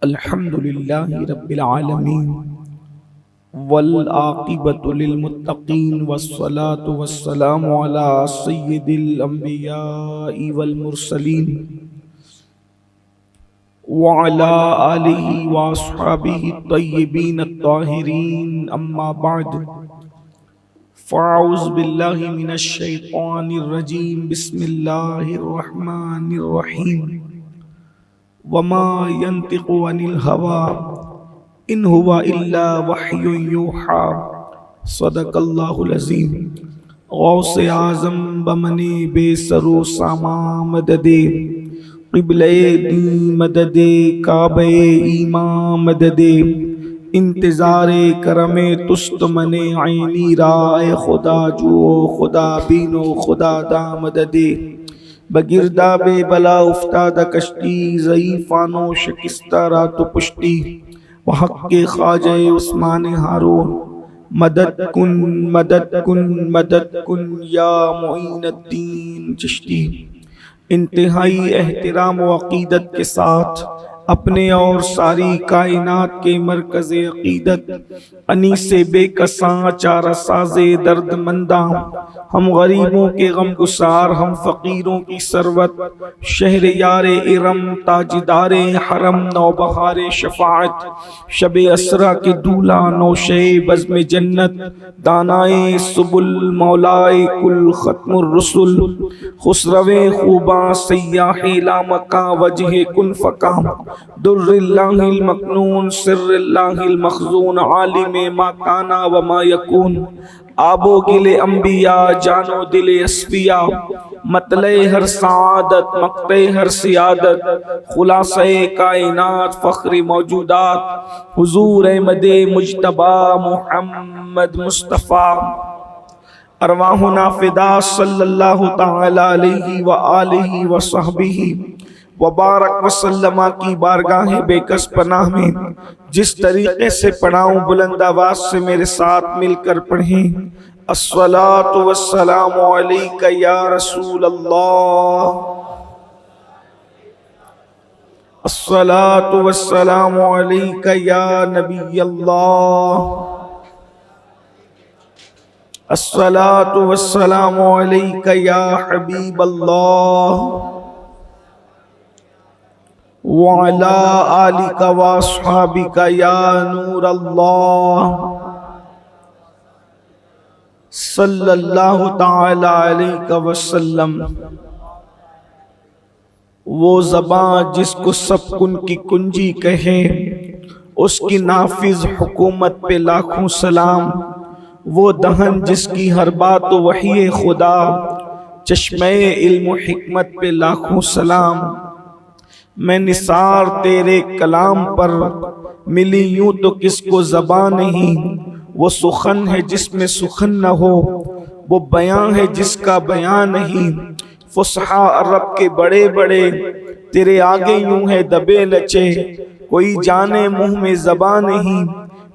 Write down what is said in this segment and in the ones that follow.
الحمد لله رب العالمين والعاقبة للمتقين والصلاة والسلام على سيد الأنبياء والمرسلين وعلى آله وأصحابه الطيبين الطاهرين أما بعد فأعوذ بالله من الشيطان الرجيم بسم الله الرحمن الرحيم وما ينطق عن الهوى إن هو إلا وحي يوحى صدق الله العظيم غوث اعظم بمن بے سرو ساما مدد قبلہ دین مدد کعبہ ایمان مدد انتظار کرم تست من عینی رائے خدا جو خدا بینو خدا دا مدد بگردہ بے بلا افتادہ کشتی ضعیفانو شکستہ رات و پشتی وحق کے خواجہ عثمان ہارون مدد کن مدد کن مدد کن یا معین الدین چشتی۔ انتہائی احترام و عقیدت کے ساتھ اپنے اور ساری کائنات کے مرکز عقیدت انیس بے کساں چارہ ساز درد منداں ہم غریبوں کے غم گسار ہم فقیروں کی ثروت شہر یار ارم تاجدار حرم نوبہار شفاعت شب اسرا کے دولہ نوشے بزم جنت دانائے سبل مولائے کل ختم الرسل خسرو خوباں سیاح لامکاں وجہ کن فکام در اللہ المکنون سر اللہ المخزون عالم ما کانا وما یکون آب و گل انبیاء جان و دل اصفیاء مطلع ہر سعادت مقطع ہر سیادت خلاصہ کائنات فخر موجودات حضور احمد مجتبی محمد مصطفیٰ ارواحنا فدا صلی اللہ تعالی علیہ وآلہ وصحبہ وبارک وسلم کی بارگاہ بے کس پناہ میں جس طریقے سے پڑھاؤں بلند آواز سے میرے ساتھ مل کر پڑھیں الصلاۃ والسلام علیک یا رسول اللہ، الصلاۃ والسلام علیک یا نبی اللہ، الصلاۃ والسلام علیک یا حبیب اللہ وعلى آلك وأصحابك يا نور الله صلی اللہ تعالی علیہ وسلم۔ وہ زبان جس کو سب کن کی کنجی کہے اس کی نافذ حکومت پہ لاکھوں سلام، وہ دہن جس کی ہر بات وحی خدا چشمے علم و حکمت پہ لاکھوں سلام۔ میں نثار تیرے کلام پر ملی یوں تو کس کو زبان نہیں، وہ سخن ہے جس میں سخن نہ ہو، وہ بیان ہے جس کا بیان نہیں۔ فصحا عرب کے بڑے بڑے تیرے آگے یوں ہے دبے لچے، کوئی جانے منہ میں زبان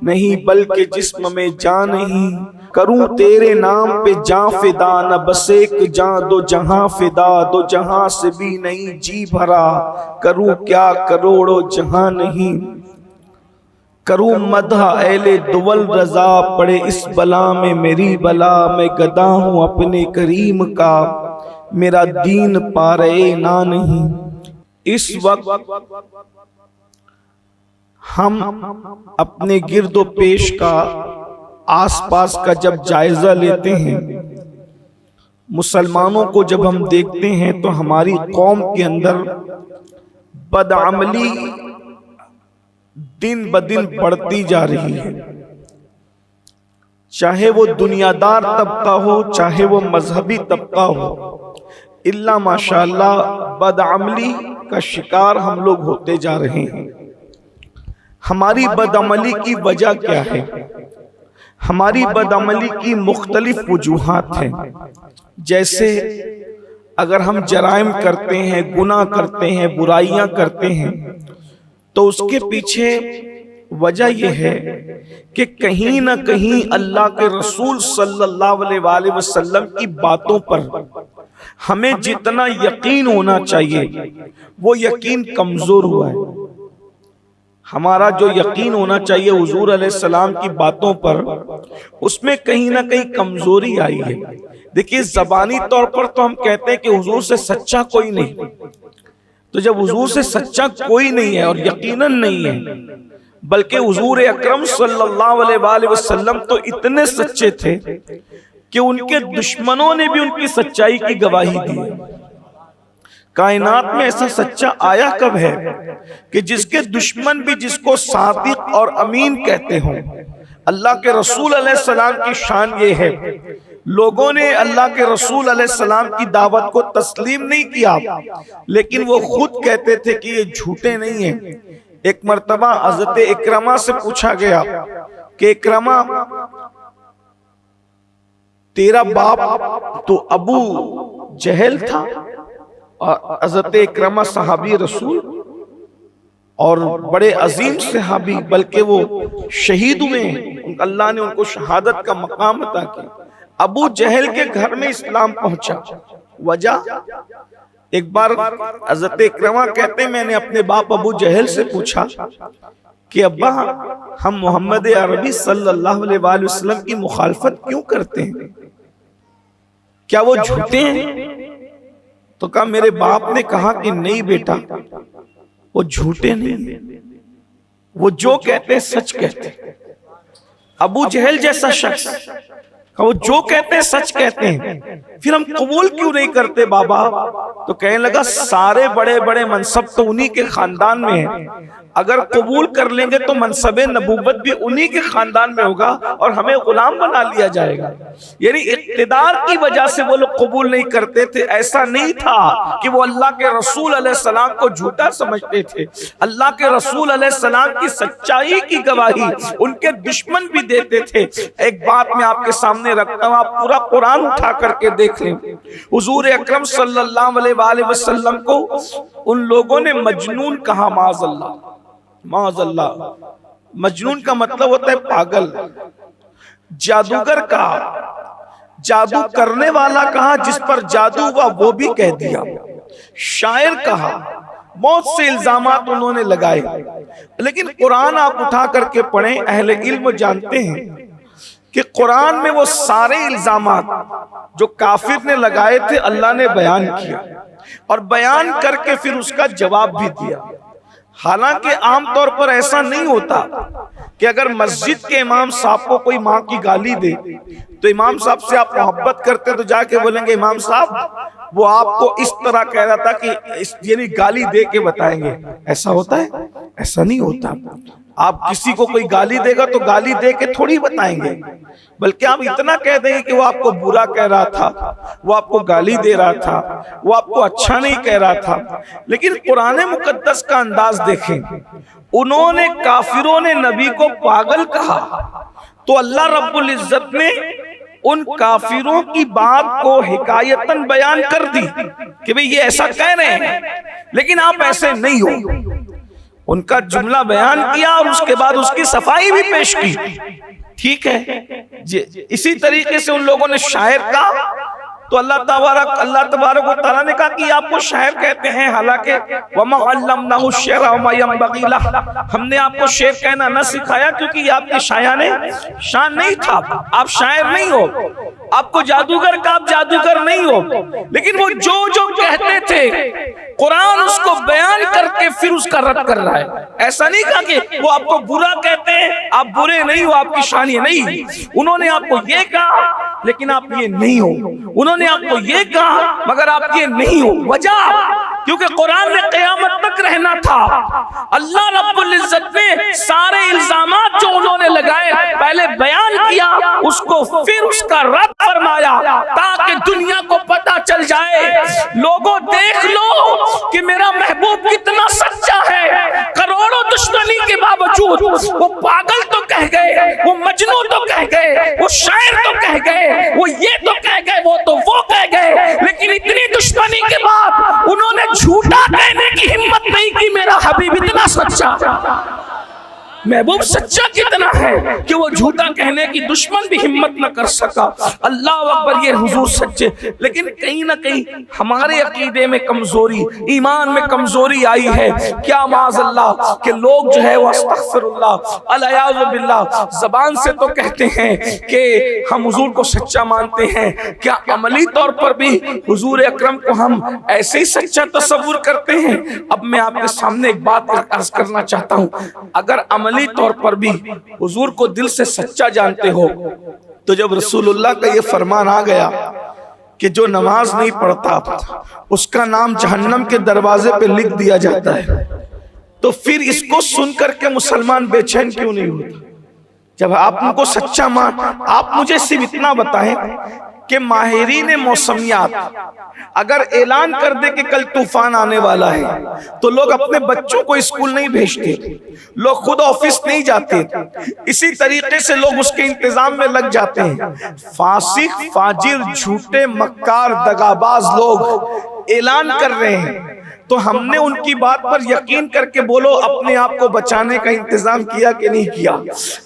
نہیں بلکہ جسم میں جان نہیں۔ کروں تیرے نام پہ جاں فدا نہ بس ایک جاں دو جہاں فدا، دو جہاں سے بھی نہیں جی بھرا، کروں کیا کروڑوں جہاں نہیں۔ کروں مدح اہل دول رضا، پڑے اس بلا میں میری بلا، میں گدا ہوں اپنے کریم کا، میرا دین پارے نہ نہیں۔ اس وقت ہم اپنے گرد و پیش کا آس پاس کا جب جائزہ لیتے ہیں، مسلمانوں کو جب ہم دیکھتے ہیں تو ہماری قوم کے اندر بدعملی دن بدن بڑھتی جا رہی ہے، چاہے وہ دنیا دار طبقہ ہو چاہے وہ مذہبی طبقہ ہو، الا ماشاءاللہ بدعملی کا شکار ہم لوگ ہوتے جا رہے ہیں۔ ہماری بدعملی کی وجہ کیا ہے؟ ہماری بدعملی کی مختلف وجوہات ہیں۔ جیسے اگر ہم جرائم کرتے ہیں، گناہ کرتے ہیں، برائیاں کرتے ہیں تو اس کے پیچھے وجہ یہ ہے کہ کہیں نہ کہیں اللہ کے رسول صلی اللہ علیہ وآلہ وسلم کی باتوں پر ہمیں جتنا یقین ہونا چاہیے وہ یقین کمزور ہوا ہے۔ ہمارا جو یقین ہونا چاہیے حضور علیہ السلام کی باتوں پر، اس میں کہیں نہ کہیں کمزوری آئی ہے۔ دیکھیے زبانی طور پر تو ہم کہتے ہیں کہ حضور سے سچا کوئی نہیں، تو جب حضور سے سچا کوئی نہیں ہے اور یقیناً نہیں ہے، بلکہ حضور اکرم صلی اللہ علیہ وآلہ وسلم تو اتنے سچے تھے کہ ان کے دشمنوں نے بھی ان کی سچائی کی گواہی دی۔ کائنات میں ایسا سچا آیا کب ہے کہ جس کے دشمن بھی جس کو صادق اور امین کہتے ہوں؟ اللہ کے رسول علیہ السلام کی شان یہ ہے، لوگوں نے اللہ کے رسول علیہ السلام کی دعوت کو تسلیم نہیں کیا، لیکن وہ خود کہتے تھے کہ یہ جھوٹے نہیں ہیں۔ ایک مرتبہ حضرت اکرمہ سے پوچھا گیا کہ اکرمہ تیرا باپ تو ابو جہل تھا، اور حضرت اکرمہ صحابی رسول اور بڑے عظیم صحابی، بلکہ وہ شہید ہوئے ہیں، اللہ نے ان کو شہادت کا مقام عطا کیا۔ ابو جہل کے گھر میں اسلام پہنچا، وجہ ایک بار حضرت اکرمہ کہتے ہیں میں نے اپنے باپ ابو جہل سے پوچھا کہ ابا ہم محمد عربی صلی اللہ علیہ وآلہ وسلم کی مخالفت کیوں کرتے ہیں؟ کیا وہ جھوٹے ہیں؟ تو کہا میرے باپ نے کہا کہ نہیں بیٹا، وہ جھوٹے نہیں، وہ جو کہتے ہیں سچ کہتے ہیں۔ ابو جہل جیسا شخص وہ جو کہتے ہیں سچ کہتے ہیں، پھر ہم قبول کیوں نہیں کرتے بابا؟ تو کہنے لگا سارے بڑے بڑے منصب تو انہی کے خاندان میں ہیں، اگر قبول کر لیں گے تو منصب نبوت بھی انہی کے خاندان میں ہوگا اور ہمیں غلام بنا لیا جائے گا۔ یعنی اقتدار کی وجہ سے وہ لوگ قبول نہیں کرتے تھے، ایسا نہیں تھا کہ وہ اللہ کے رسول علیہ السلام کو جھوٹا سمجھتے تھے۔ اللہ کے رسول علیہ السلام کی سچائی کی گواہی ان کے دشمن بھی دیتے تھے۔ ایک بات میں آپ کے سامنے رکھتا ہوں، آپ پورا قرآن اٹھا کر کے دیکھ لیں، حضور اکرم صلی اللہ علیہ وآلہ وسلم کو ان لوگوں نے مجنون کہا، معاذ اللہ معاذ اللہ۔ مجنون کا مطلب ہوتا ہے پاگل، جادوگر کہا، جادو کرنے والا کہا، جس پر جادو ہوا وہ بھی کہہ دیا، شاعر کہا، بہت سے الزامات انہوں نے لگائے۔ لیکن قرآن آپ اٹھا کر کے پڑھیں، اہل علم جانتے ہیں کہ قرآن میں وہ سارے الزامات جو کافر نے لگائے تھے اللہ نے بیان کیا، اور بیان کر کے پھر اس کا جواب بھی دیا۔ حالانکہ عام طور پر ایسا نہیں ہوتا کہ اگر مسجد کے امام صاحب کو کوئی ماں کی گالی دے تو امام صاحب سے آپ محبت کرتے تو جا کے بولیں گے امام صاحب وہ آپ کو اس طرح کہہ رہا تھا کہ یعنی گالی دے کے بتائیں گے۔ ایسا ہوتا ہے؟ ایسا نہیں ہوتا۔ آپ کسی کو کوئی گالی دے گا تو گالی دے کے تھوڑی بتائیں گے، بلکہ آپ اتنا کہہ دیں گے کہ وہ آپ کو برا کہہ رہا تھا، وہ آپ کو گالی دے رہا تھا، وہ آپ کو اچھا نہیں کہہ رہا تھا۔ لیکن قرآن مقدس کا انداز دیکھیں، انہوں نے کافروں نے نبی کو پاگل کہا تو اللہ رب العزت نے ان کافروں کی بات کو حکایتاً بیان کر دی کہ بھئی یہ ایسا کہہ رہے ہیں لیکن آپ ایسے نہیں ہو۔ ان کا جملہ بیان کیا اور اس کے بعد اس کی صفائی بھی پیش کی۔ ٹھیک ہے جی، اسی طریقے سے ان لوگوں نے شاعر کہا تو اللہ تبارک و تعالیٰ نے کہا کہ آپ کو شاعر کہتے ہیں، حالانکہ وَمَا عَلَّمْنَاهُ الشِّعْرَ وَمَا يَنبَغِي لَهُ، ہم نے آپ کو شعر کہنا نہ سکھایا کیونکہ یہ آپ کے شایان شان نہیں تھا، آپ شاعر نہیں ہو۔ آپ کو جادوگر کا آپ جادوگر نہیں ہو۔ لیکن وہ جو کہتے تھے قرآن اس کو بیان کر کے پھر اس کا رد کر رہا ہے۔ ایسا نہیں کہا کہ وہ آپ کو برا کہتے ہیں، آپ برے نہیں ہو، آپ کی شان یہ نہیں۔ انہوں نے آپ کو یہ کہا لیکن آپ یہ نہیں ہو، انہوں نے آپ کو یہ کہا مگر آپ یہ نہیں ہو۔ وجہ کیونکہ قرآن نے قیامت تک رہنا تھا۔ اللہ رب العزت نے سارے الزامات جو انہوں نے لگائے پہلے بیان کیا، اس کو پھر اس کا رد فرمایا تاکہ دنیا کو پتہ چل جائے، لوگوں دیکھ لو کہ میرا محبوب کتنا سچا ہے۔ کروڑوں دشمنی کے باوجود وہ پاگل تو کہہ گئے، وہ مجنوں تو کہہ گئے، وہ شاعر تو کہہ گئے، وہ یہ تو کہہ گئے، وہ کہہ گئے، لیکن اتنی دشمنی کے بعد انہوں نے جھوٹا کہنے کی ہمت نہیں کی۔ میرا حبیب اتنا سچا۔ محبوب سچا کتنا ہے کہ وہ جھوٹا کہنے کی دشمن بھی ہمت نہ کر سکا. اللہ اکبر، یہ حضور سچے. لیکن کہیں نہ کہیں ہمارے عقیدے میں کمزوری، ایمان میں کمزوری آئی ہے. کیا معاذ اللہ کہ لوگ جو ہے وہ استغفر اللہ الیاذ باللہ زبان سے تو کہتے ہیں کہ ہم حضور کو سچا مانتے ہیں، کیا عملی طور پر بھی حضور اکرم کو ہم ایسے ہی سچا تصور کرتے ہیں؟ اب میں آپ کے سامنے ایک بات عرض کرنا چاہتا ہوں. اگر عملی طور پر بھی حضور کو دل سے سچا جانتے ہو تو جب رسول اللہ کا یہ فرمان آ گیا کہ جو نماز نہیں پڑھتا اس کا نام جہنم کے دروازے پہ لکھ دیا جاتا ہے، تو پھر اس کو سن کر کے مسلمان بے چین کیوں نہیں ہوتا؟ جب آپ ان کو سچا مان، آپ مجھے صرف اتنا بتائیں کہ ماہرین موسمیات اگر اعلان کر دے کہ کل طوفان آنے والا ہے تو لوگ اپنے بچوں کو اسکول نہیں بھیجتے، لوگ خود آفس نہیں جاتے. اسی طریقے سے لوگ اس کے انتظام میں لگ جاتے ہیں. فاسق، فاجر، جھوٹے، مکار، دغاباز لوگ اعلان کر رہے ہیں تو ہم نے ان کی بات پر یقین کر کے بولو اپنے آپ کو بچانے کا انتظام کیا کہ نہیں کیا؟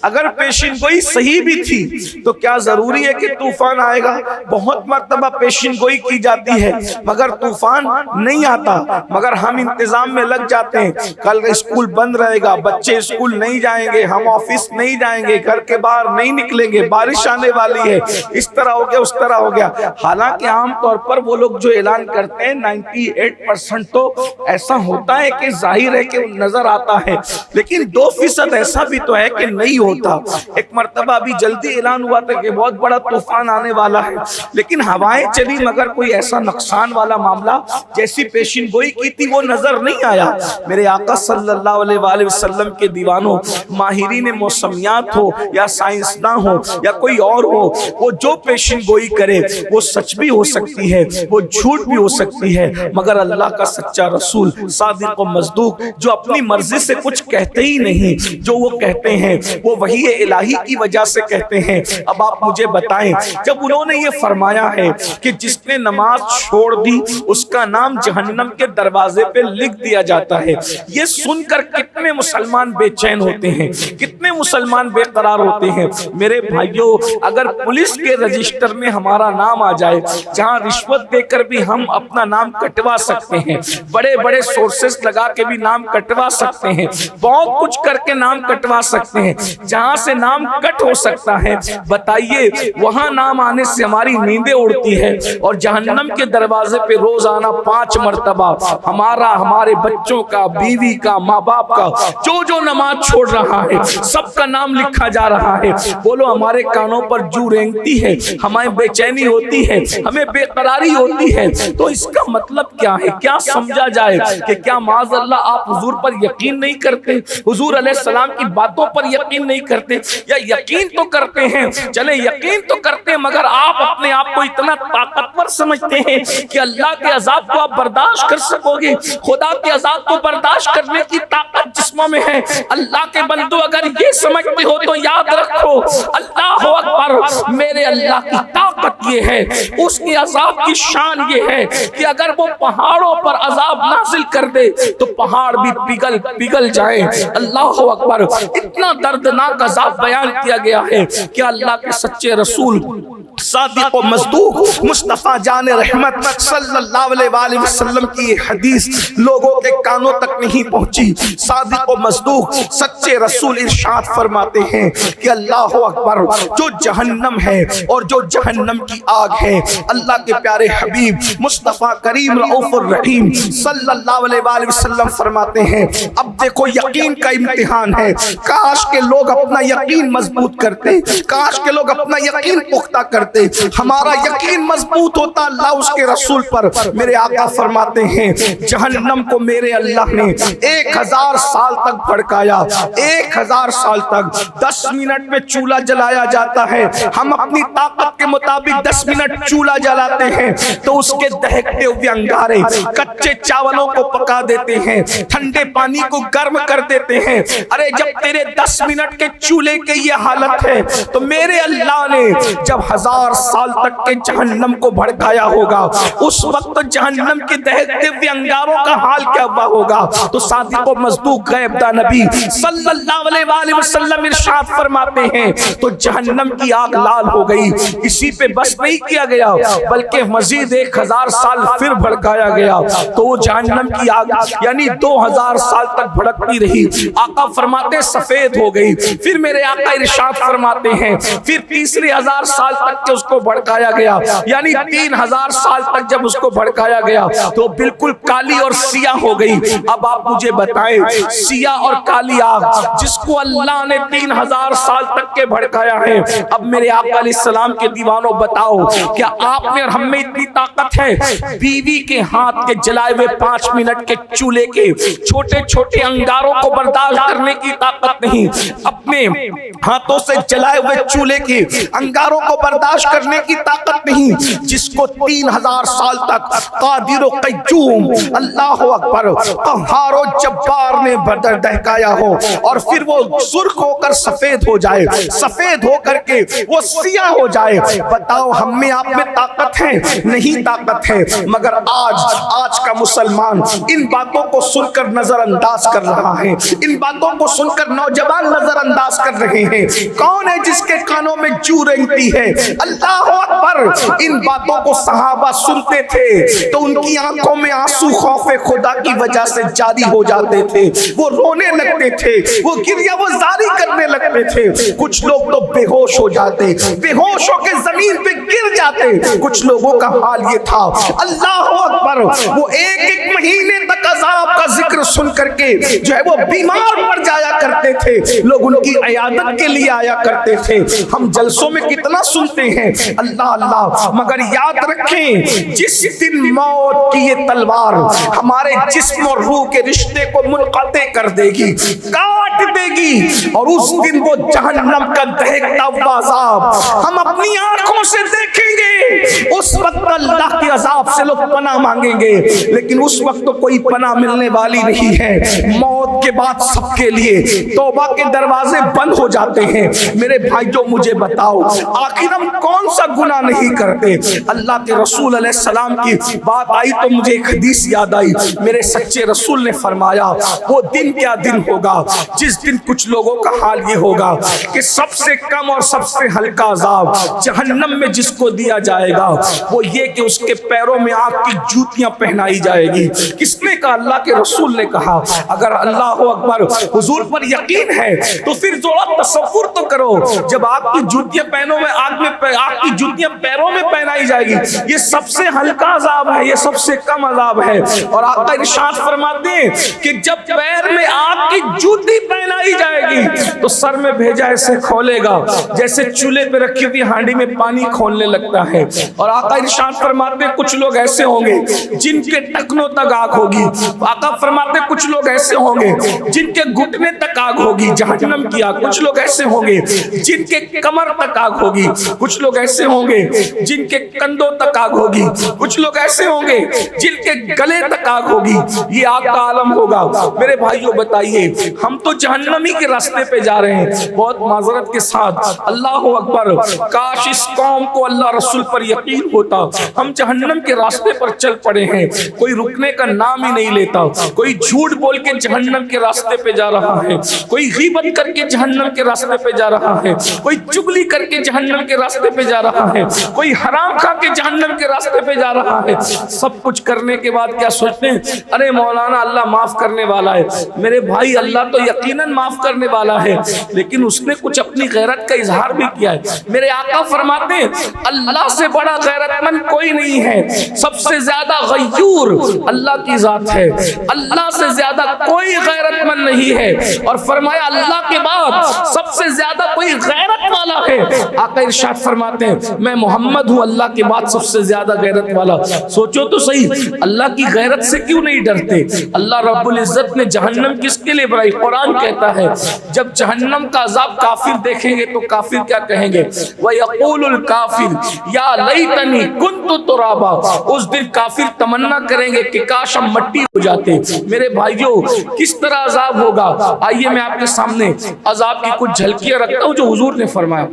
اگر پیشین گوئی صحیح بھی تھی تو کیا ضروری ہے کہ طوفان آئے گا؟ بہت مرتبہ پیشین گوئی کی جاتی ہے مگر طوفان نہیں آتا، مگر ہم انتظام میں لگ جاتے ہیں. کل اسکول بند رہے گا، بچے اسکول نہیں جائیں گے، ہم آفس نہیں جائیں گے، گھر کے باہر نہیں نکلیں گے، بارش آنے والی ہے، اس طرح ہو گیا، اس طرح ہو گیا. حالانکہ عام طور پر وہ لوگ جو اعلان کرتے ہیں 98% تو ایسا ہوتا ہے کہ ظاہر ہے کہ نظر آتا ہے، لیکن 2% ایسا بھی تو ہے کہ نہیں ہوتا. ایک مرتبہ ابھی جلدی اعلان ہوا تھا کہ بہت بڑا طوفان آنے والا ہے، لیکن ہوائیں چلی مگر کوئی ایسا نقصان والا معاملہ جیسی پیشین گوئی کی تھی وہ نظر نہیں آیا. میرے آقا صلی اللہ علیہ وآلہ وسلم کے دیوانوں، ماہرین موسمیات ہو یا سائنسداں ہو یا کوئی اور ہو، وہ جو پیشین گوئی کرے وہ سچ بھی ہو سکتی ہے، وہ جھوٹ بھی ہو سکتی ہے، مگر اللہ کا سچا رسول صادق و مصدوق جو اپنی مرضی سے کچھ کہتے ہی نہیں، جو وہ کہتے ہیں وہ وحی الہی کی وجہ سے کہتے ہیں. اب آپ مجھے بتائیں، جب انہوں نے یہ فرمایا ہے کہ جس نے نماز چھوڑ دی اس کا نام جہنم کے دروازے پہ لکھ دیا جاتا ہے، یہ سن کر کتنے مسلمان بے چین ہوتے ہیں، کتنے مسلمان بے قرار ہوتے ہیں. میرے بھائیوں، اگر پولیس کے رجسٹر میں ہمارا نام آ جائے جہاں رشوت دے کر بھی ہم اپنا نام کٹوا سکتے ہیں، بڑے بڑے سورسز لگا کے بھی نام کٹوا سکتے ہیں، بہت کچھ کر کے نام کٹوا سکتے ہیں، جہاں سے نام کٹ ہو سکتا ہے بتائیے وہاں نام آنے سے ہماری نیندیں اڑتی ہے. اور جہنم کے دروازے پہ روزانہ 5 مرتبہ ہمارا، ہمارے بچوں کا، بیوی کا، ماں باپ کا، جو نماز چھوڑ رہا ہے سب کا نام لکھا جا رہا ہے. بولو ہمارے کانوں پر جو رینگتی ہے، ہمیں بے چینی ہوتی ہے، ہمیں بے قراری ہوتی ہے. تو اس کا مطلب کیا ہے؟ کیا سمجھا جائے کہ کیا معاذ اللہ آپ حضور پر یقین نہیں کرتے، حضور علیہ السلام کی باتوں پر یقین نہیں کرتے، یا یقین تو کرتے ہیں؟ چلے یقین تو کرتے ہیں مگر آپ اپنے آپ کو اتنا طاقتور سمجھتے ہیں کہ اللہ کے عذاب کو آپ برداشت کر سکو گے؟ خدا کے عذاب کو برداشت کرنے کی طاقت جسموں میں ہے. اللہ کے بندو اگر یہ سمجھتے ہو تو یاد رکھو، اللہ اکبر، میرے اللہ کی طاقت یہ ہے، اس کے عذاب کی شان یہ ہے کہ اگر وہ پہاڑوں پر عذاب نازل کر دے تو پہاڑ بھی پگھل جائیں. اللہ اکبر، اتنا دردناک عذاب بیان کیا گیا ہے کہ اللہ کے سچے رسول صادق و مصدوق مصطفیٰ جان رحمت صلی اللہ علیہ وآلہ وسلم کی حدیث لوگوں کے کانوں تک نہیں پہنچی. صادق و مصدوق سچے رسول ارشاد فرماتے ہیں کہ اللہ اکبر، جو جہنم ہے اور جو جہنم کی آگ ہے، اللہ کے پیارے حبیب مصطفیٰ کریم رؤوف الرحیم صلی اللہ علیہ وآلہ وسلم فرماتے ہیں اب دیکھو یقین کا امتحان ہے. کاش کے لوگ اپنا یقین مضبوط کرتے، کاش کے لوگ اپنا یقین پختہ کرتے، ہمارا یقین مضبوط ہوتا اللہ اس کے رسول پر. میرے آقا فرماتے ہیں جہنم کو میرے اللہ نے 1000 سال تک بھڑکایا، 1000 سال تک. 10 منٹ میں چولہا جلایا جاتا ہے، ہم اپنی طاقت کے مطابق 10 منٹ چولہا جلاتے ہیں تو اس کے دہکتے ہوئے انگارے، کچے چاولوں کو پکا دیتے ہیں، ٹھنڈے پانی کو گرم کر دیتے ہیں۔ ارے جب تیرے 10 منٹ کے چولہے کی یہ حالت ہے تو میرے اللہ نے جب 1000 سال تک کے جہنم کو بھڑکایا ہوگا، اس وقت جہنم کے دہتے ہوئے انگاروں کا حال کیا ہوا ہوگا؟ تو صادق و مصدوق غیب دا نبی صلی اللہ علیہ وآلہ وسلم ارشاد فرماتے ہیں تو جہنم کی آگ لال ہو گئی۔ اسی پہ بس نہیں کیا گیا بلکہ مزید 1000 سال پھر بھڑکایا گیا تو وہ جہنم کی آگ یعنی 2000 سال تک بھڑکتی رہی۔ آقا فرماتے ہیں سفید ہو گئی۔ پھر میرے آقا ارشاد فرماتے ہیں پھر تیسری 1000 سال تک کہ اس کو بھڑکایا گیا، یعنی 3000 سال تک جب اس کو بھڑکایا گیا تو بالکل کالی اور سیاہ ہو گئی۔ اب آپ مجھے بتائیں سیاہ اور کالی آگ جس کو اللہ نے 3000 سال تک کے بھڑکایا ہے، اب میرے آقا علیہ السلام کے دیوانوں بتاؤ کیا آپ میں اور ہم میں اتنی طاقت ہے؟ بیوی کے ہاتھ کے جلائے ہوئے 5 منٹ کے چولہے کے چھوٹے چھوٹے انگاروں کو برداشت کرنے کی طاقت نہیں، اپنے ہاتھوں سے جلائے ہوئے چولہے کے انگاروں کو برداشت کرنے کی طاقت نہیں، جس کو 3000 سال تک قادر و قیوم اللہ اکبر قہار و جبار نے دہکایا ہو اور پھر وہ سرخ ہو کر سفید ہو جائے، سفید ہو کر کے وہ سیاہ ہو جائے۔ بتاؤ ہم میں آپ میں طاقت ہے؟ نہیں طاقت ہے، مگر آج کا مسلمان ان باتوں کو سن کر نظر انداز کر رہا ہے، ان باتوں کو سن کر نوجوان نظر انداز کر رہے ہیں۔ کون ہے جس کے کانوں میں جو رنگتی ہے؟ اللہ اکبر۔ ان باتوں کو صحابہ سنتے تھے تو ان کی آنکھوں میں آنسو خوف خدا کی وجہ سے جاری ہو جاتے تھے، وہ رونے لگتے تھے، وہ گریہ وہ زاری کرنے لگتے تھے۔ کچھ لوگ تو بے ہوش ہو جاتے، بے ہوش ہو کے زمین پہ گر جاتے۔ کچھ لوگوں کا حال یہ تھا اللہ اکبر وہ ایک مہینے تک عذاب کا ذکر سن کر کے جو ہے وہ بیمار پڑ جایا کرتے تھے، لوگ ان کی عیادت کے لیے آیا کرتے تھے۔ ہم جلسوں میں کتنا سنتے ہیں اللہ اللہ، مگر یاد رکھیں جس دن موت کی یہ تلوار ہمارے جسم اور روح کے رشتے کو منقطع کر دے گی، کاٹ دے گی، اور اس دن وہ جہنم کا دہکتا ہوا عذاب ہم اپنی آنکھوں سے دیکھیں گے، اس وقت اللہ کے عذاب سے لوگ پناہ مانگیں گے، لیکن اس وقت تو کوئی پناہ ملنے والی نہیں ہے۔ موت کے بعد سب کے لیے توبہ کے دروازے بند ہو جاتے ہیں۔ میرے بھائیوں مجھے بتاؤ آخر ہم کون سا گناہ نہیں کرتے؟ اللہ کے رسول علیہ السلام کی بات آئی تو مجھے ایک حدیث یاد آئی، میرے سچے رسول نے فرمایا وہ دن کیا دن ہوگا جس دن کچھ لوگوں کا حال یہ ہوگا کہ سب سے کم اور سب سے ہلکا عذاب جہنم میں جس کو دیا جائے گا وہ یہ کہ اس کے پیروں میں آگ کی جوتیاں پہنائی جائے گی۔ کس نے کہا؟ اللہ کے رسول نے کہا۔ اگر اللہ اکبر حضور پر یقین ہے تو پھر ذرا تصور تو کرو جب آگ کی جوتیاں پہنوں میں آگ کی جوتیاں پیروں میں پہنائی جائے گی، یہ سب سے ہلکا عذاب ہے، یہ سب سے کم عذاب ہے۔ اور آقا ارشاد فرماتے ہیں کہ جب پیر میں آگ کی جوتی پہنائی جائے گی تو سر میں بھیجا ایسے کھولے گا جیسے چولہے پہ رکھی ہوئی ہانڈی میں پانی کھولنے لگتا ہے۔ اور آقا ارشاد فرماتے ہیں کچھ لوگ ایسے ہوں گے جن کے ٹکنوں تک آگ ہوگی، آقا فرماتے ہیں کچھ لوگ ایسے ہوں گے جن کے گھٹنے تک آگ ہوگی جہنم کی آگ، کچھ لوگ ایسے ہوں گے جن کے کمر تک آگ ہوگی، کچھ لوگ ایسے ہوں گے جن کے کندھوں تک آگ ہوگی، کچھ لوگ ایسے ہوں گے جن کے گلے تک آگ ہوگی۔ یہ آگ کا عالم ہوگا۔ میرے بھائیوں بتائیے ہم تو جہنمی کے راستے پہ جا رہے ہیں۔ بہت معذرت کے ساتھ اللہ اکبر، کاش اس قوم کو اللہ رسول پر یقین ہوتا، ہم جہنم کے راستے پر چل پڑے ہیں، کوئی رکنے کا نام ہی نہیں لیتا، کوئی جھوٹ بول کے جہنم کے راستے پہ جا رہا ہے، کوئی غیبت کر کے جہنم کے راستے پہ جا رہا ہے، کوئی چغلی کر کے جہنم کے راستے پہ جا رہا ہے، کوئی حرام کھا کے جہنم کے راستے پہ جا رہا ہے۔ سب کچھ کرنے کے بعد کیا سوچتے ہیں؟ ارے مولانا اللہ معاف کرنے والا ہے۔ میرے بھائی اللہ تو یقیناً معاف کرنے والا ہے، لیکن اس نے کچھ اپنی غیرت کا اظہار بھی کیا ہے۔ میرے آقا فرماتے ہیں اللہ سے بڑا غیرت مند کوئی نہیں ہے، سب سے زیادہ غیور اللہ کی ذات ہے، اللہ سے زیادہ کوئی غیرت مند نہیں ہے۔ اور فرمایا اللہ کے بعد سب سے زیادہ کوئی غیرت والا ہے۔ آقا ارشاد فرماتے ہیں میں محمد ہوں اللہ کے بعد سب سے زیادہ غیرت والا۔ سوچو تو صحیح اللہ کی غیرت سے کیوں نہیں ڈرتے؟ اللہ رب العزت نے جہنم کس کے لیے بنائی؟ قرآن کہتا ہے جب جہنم کا عذاب کافر دیکھیں گے تو کافر کیا کہیں گے؟ وَيَقُولُ الْكَافِرُ يَا لیتنی کنت ترابا، اس دن کافر تمنا کریں گے کہ کاش ہم مٹی ہو جاتے۔ میرے بھائیوں کس طرح عذاب ہوگا، آئیے میں آپ کے سامنے عذاب کی کچھ جھلکیاں رکھتا ہوں جو حضور نے فرمایا۔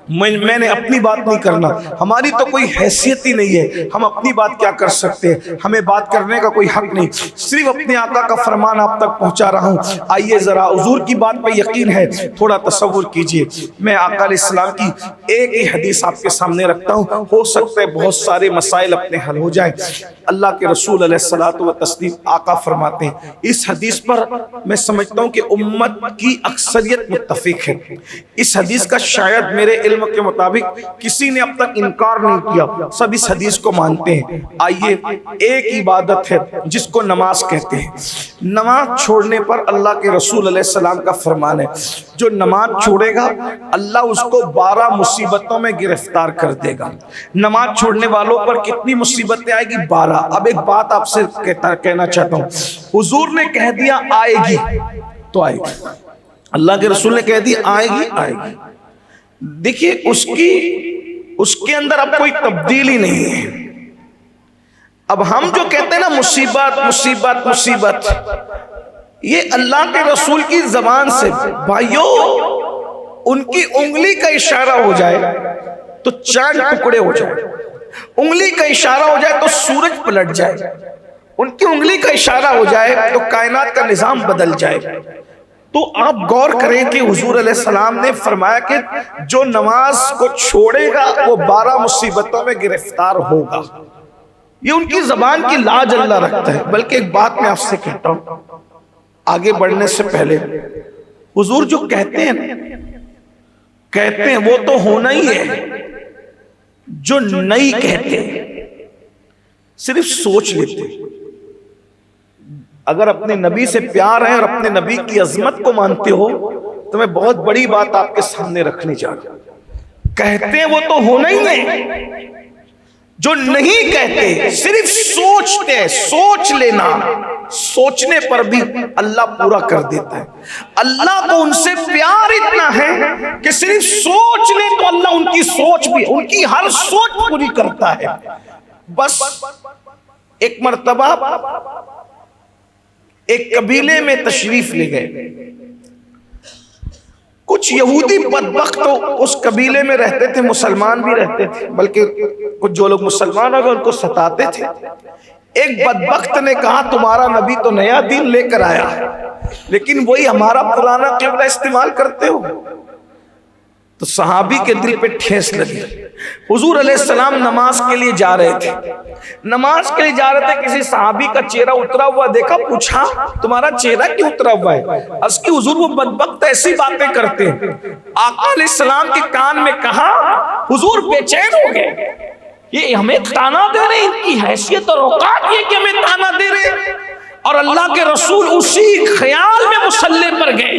میں نے اپنی بات نہیں کرنا، ہماری تو کوئی حیثیت ہی نہیں ہے، ہم اپنی بات کیا کر سکتے ہیں، ہمیں بات کرنے کا کوئی حق نہیں، صرف اپنے آقا کا فرمان آپ تک پہنچا رہا ہوں۔ آئیے ذرا حضور کی بات پہ یقین ہے، تھوڑا تصور کیجئے، میں آقا علیہ السلام کی ایک ہی حدیث آپ کے سامنے رکھتا ہوں، ہو سکتا ہے بہت سارے مسائل اپنے حل ہو جائیں۔ اللہ کے رسول علیہ الصلوۃ والتسلیم آقا فرماتے ہیں، اس حدیث پر میں سمجھتا ہوں کہ امت کی اکثریت متفق ہے۔ اس حدیث کا شاید میرے علم کے مطابق کسی نے اب تک انکار نہیں کیا، سب اس حدیث کو مانتے ہیں۔ آئیے، ایک عبادت ہے جس کو نماز کہتے ہیں، نماز چھوڑنے پر اللہ کے رسول علیہ السلام کا فرمان ہے، جو نماز چھوڑے گا اللہ اس کو 12 مصیبتوں میں گرفتار کر دے گا۔ نماز چھوڑنے والوں پر کتنی مصیبتیں آئے گی؟ 12۔ اب ایک بات آپ سے کہنا چاہتا ہوں، حضور نے کہہ دیا آئے گی تو آئے گی، اللہ کے رسول نے کہہ دیا آئے گی آئے گی۔ دیکھیے اس کے اندر اب کوئی تبدیلی نہیں ہے۔ اب ہم جو کہتے ہیں نا مصیبت مصیبت مصیبت، یہ اللہ کے رسول کی زبان سے، بھائیو ان کی انگلی کا اشارہ ہو جائے تو چاند ٹکڑے ہو جائے، انگلی کا اشارہ ہو جائے تو سورج پلٹ جائے، ان کی انگلی کا اشارہ ہو جائے تو کائنات کا نظام بدل جائے۔ تو آپ غور کریں کہ حضور علیہ السلام نے فرمایا کہ جو نماز کو چھوڑے گا وہ 12 مصیبتوں میں گرفتار ہوگا۔ یہ ان کی زبان کی لاج اللہ رکھتا ہے۔ بلکہ ایک بات میں آپ سے کہتا ہوں آگے بڑھنے سے پہلے، حضور جو کہتے ہیں وہ تو ہونا ہی ہے، جو نہیں کہتے صرف سوچ لیتے۔ اگر اپنے نبی سے پیار ہے اور اپنے نبی کی عظمت کو مانتے ہو تو میں بہت بڑی بات آپ کے سامنے رکھنے جا رہا ہوں۔ کہتے ہیں وہ تو ہونا ہی ہے، جو نہیں کہتے صرف سوچتے، سوچ لینا، سوچنے پر بھی اللہ پورا کر دیتا ہے۔ اللہ کو ان سے پیار اتنا ہے کہ صرف سوچ لیں تو اللہ ان کی سوچ بھی، ان کی ہر سوچ پوری کرتا ہے۔ بس ایک مرتبہ ایک قبیلے میں تشریف لے گئے، کچھ یہودی بدبخت تو اس قبیلے میں رہتے تھے، مسلمان بھی رہتے تھے، بلکہ کچھ جو لوگ مسلمان ہو گئے ان کو ستاتے تھے۔ ایک بدبخت نے کہا تمہارا نبی تو نیا دین لے کر آیا ہے لیکن وہی ہمارا پرانا قبلہ استعمال کرتے ہو۔ تو صحابی کے دل پہ ٹھیس لگی۔ حضور علیہ السلام نماز کے لیے جا رہے تھے، نماز کے لیے جا رہے تھے، کسی صحابی کا چہرہ اترا ہوا دیکھا، پوچھا تمہارا چہرہ کیوں اترا ہوا ہے؟ اس کی حضور وہ بدبخت ایسی باتیں کرتے ہیں۔ آقا علیہ السلام کے کان میں کہا، حضور بے چین ہو گئے، یہ ہمیں تانا دے رہے ہیں، ان کی حیثیت اور اوقات یہ کہ ہمیں تانا دے رہے ہیں۔ اور اللہ کے رسول اسی خیال میں مصلی پر گئے،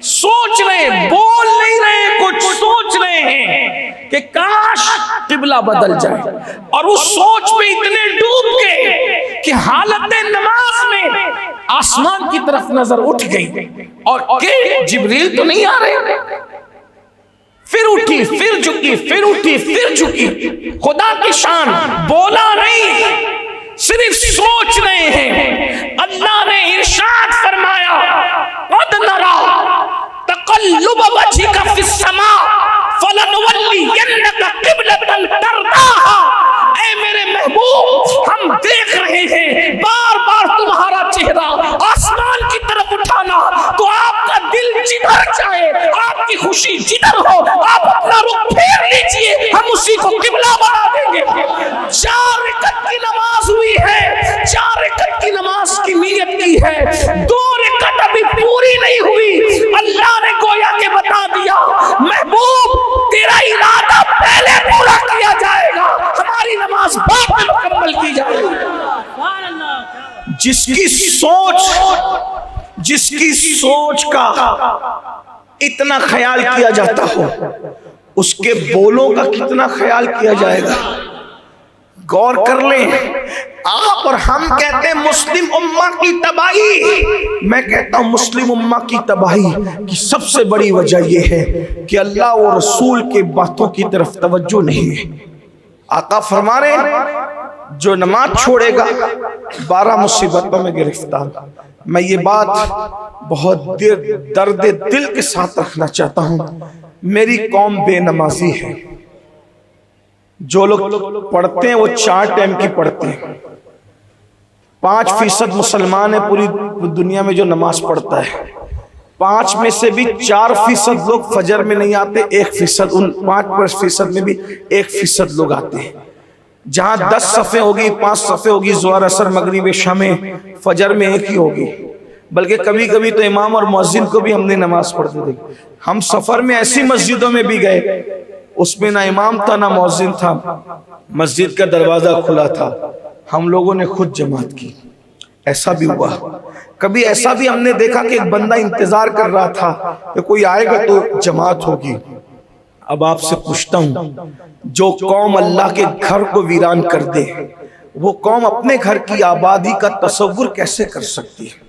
سوچ رہے ہیں، بول نہیں رہے، کچھ سوچ رہے ہیں کہ کاش قبلہ بدل جائے، اور اس سوچ میں اتنے ڈوب گئے کہ حالت نماز میں آسمان کی طرف نظر اٹھ گئی اور کہ جبریل تو نہیں آ رہے، پھر اٹھی، پھر جھکی، پھر اٹھی، پھر جھکی، خدا کی شان، بولا نہیں، صرف سوچ رہے ہیں۔ اللہ نے ارشاد فرمایا، قد نرى تقلب وجهك في السماء فلنولينك قبلة ترضاها۔ اے میرے محبوب، ہم دیکھ رہے ہیں بار بار تمہارا چہرہ آسمان کی طرف اٹھانا، تو آپ کا دل جدھر چاہے، آپ کی خوشی جدھر ہو، آپ اپنا رخ پھیر لیجئے، ہم اسی کو قبلہ بنا دیں گے۔ 4 رکعت کی نماز ہوئی ہے، 4 رکعت کی نماز کی نیت کی ہے، 2 رکعت ابھی پوری نہیں ہوئی، اللہ نے گویا کہ بتا دیا، محبوب تیرا ارادہ پہلے پورا کیا جائے گا، ہماری نماز بعد میں مکمل کی جائے گی۔ جس کی سوچ کا اتنا خیال کیا جاتا ہو، اس کے بولوں کا کتنا خیال کیا جائے گا۔ غور کر لیں، آپ اور ہم کہتے ہیں مسلم امہ کی تباہی، میں کہتا ہوں مسلم امہ کی تباہی کی سب سے بڑی وجہ یہ ہے کہ اللہ و رسول کے باتوں کی طرف توجہ نہیں ہے۔ آقا فرما رہے ہیں جو نماز چھوڑے گا 12 مصیبتوں میں گرفتار۔ میں یہ بات بہت درد دل کے ساتھ رکھنا چاہتا ہوں، میری قوم بے نمازی ہے۔ جو لوگ پڑھتے ہیں وہ 4 ٹائم کی پڑھتے ہیں، 5% مسلمان ہے پوری دنیا میں جو نماز پڑھتا ہے، 5 میں سے بھی 4% لوگ فجر میں نہیں آتے، 1% ان 5% میں بھی 1% لوگ آتے ہیں۔ جہاں 10 صفیں ہوگی، 5 صفیں ہوگی، ظہر عصر مغرب شامیں، فجر میں 1 ہی ہوگی۔ بلکہ کبھی کبھی تو امام اور مؤذن کو بھی ہم نے نماز پڑھتے تھے۔ ہم سفر میں ایسی مسجدوں میں بھی گئے، اس میں نہ امام تھا نہ مؤذن تھا، مسجد کا دروازہ کھلا تھا، ہم لوگوں نے خود جماعت کی۔ ایسا بھی ہوا، کبھی ایسا بھی ہم نے دیکھا کہ ایک بندہ انتظار کر رہا تھا کہ کوئی آئے گا تو جماعت ہوگی۔ اب آپ سے پوچھتا ہوں، جو قوم اللہ کے گھر کو ویران کر دے، وہ قوم اپنے گھر کی آبادی کا تصور کیسے کر سکتی ہے؟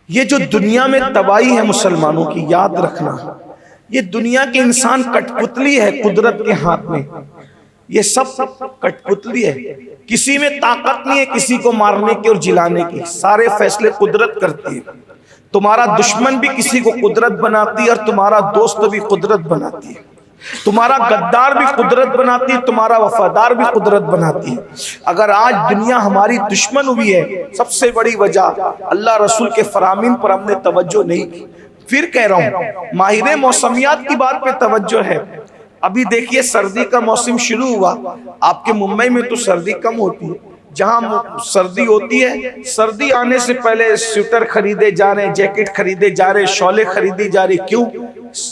یہ جو دنیا میں تباہی ہے مسلمانوں کی، یاد رکھنا یہ دنیا کے انسان کٹ پتلی ہے قدرت کے ہاتھ میں، یہ سب کٹ پتلی ہے، کسی میں طاقت نہیں ہے کسی کو مارنے کی اور جلانے کی، سارے فیصلے قدرت کرتی ہے۔ تمہارا دشمن بھی کسی کو قدرت بناتی ہے اور تمہارا دوست بھی قدرت بناتی ہے، تمہارا غدار بھی قدرت بناتی ہے، تمہارا وفادار بھی قدرت بناتی ہے۔ اگر آج دنیا ہماری دشمن ہوئی ہے، سب سے بڑی وجہ اللہ رسول کے فرامین پر ہم نے توجہ نہیں کی۔ پھر کہہ رہا ہوں، ماہر موسمیات کی بات پہ توجہ ہے۔ ابھی دیکھیے سردی کا موسم شروع ہوا، آپ کے ممبئی میں تو سردی کم ہوتی ہے، جہاں سردی ہوتی ہے سردی آنے سے پہلے سویٹر خریدے جا رہے ہیں، جیکٹ خریدے جا رہے ہیں، شالیں خریدی جا رہی، کیوں؟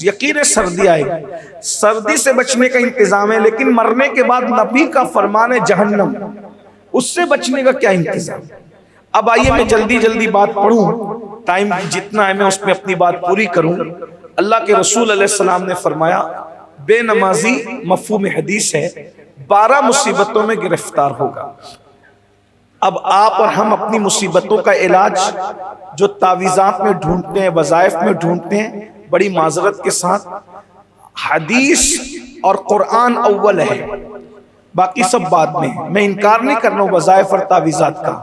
یقین ہے سردی آئے گی، سردی سے بچنے کا انتظام ہے، لیکن مرنے کے بعد نبی کا فرمان ہے جہنم، اس سے بچنے کا کیا انتظام؟ اب آئیے میں جلدی جلدی بات پڑھوں، ٹائم جتنا ہے میں اس میں اپنی بات پوری کروں۔ اللہ کے رسول علیہ السلام نے فرمایا بے نمازی مفہوم حدیث ہے 12 مصیبتوں میں گرفتار ہوگا۔ اب آپ اور ہم اپنی مصیبتوں کا علاج جو تعویذات میں ڈھونڈتے ہیں، وظائف میں ڈھونڈتے ہیں، بڑی معذرت کے ساتھ حدیث اور قرآن اول ہے، باقی سب بعد میں۔ میں انکار نہیں کر رہا ہوں وظائف اور تعویذات کا،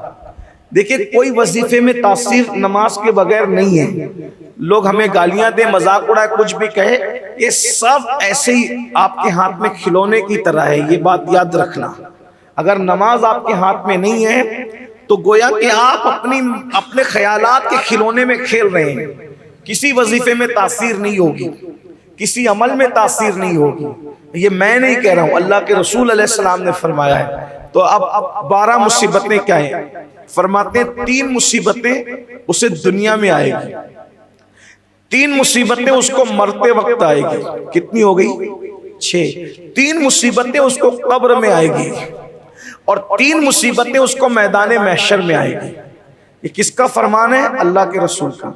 دیکھیں کوئی وظیفے میں تاثیر نماز کے بغیر نہیں ہے۔ لوگ ہمیں گالیاں دیں، مذاق اڑائے، کچھ بھی کہے، یہ سب ایسے ہی آپ کے ہاتھ میں کھلونے کی طرح ہے، یہ بات یاد رکھنا۔ اگر نماز آپ کے ہاتھ میں نہیں ہے تو گویا کہ آپ اپنے خیالات کے کھلونے میں کھیل رہے ہیں، کسی وظیفے میں تاثیر نہیں ہوگی، کسی عمل میں تاثیر نہیں ہوگی۔ یہ میں نہیں کہہ رہا ہوں، اللہ کے رسول علیہ السلام نے فرمایا ہے۔ تو اب 12 مصیبتیں کیا ہیں؟ فرماتے ہیں 3 مصیبتیں اسے دنیا میں آئے گی، 3 مصیبتیں اس کو مرتے وقت آئے گی۔ کتنی ہو گئی؟ 6۔ 3 مصیبتیں اس کو قبر میں آئے گی اور 3 مصیبتیں اس کو میدان محشر میں آئے گی۔ یہ کس کا فرمان ہے؟ اللہ کے رسول کا۔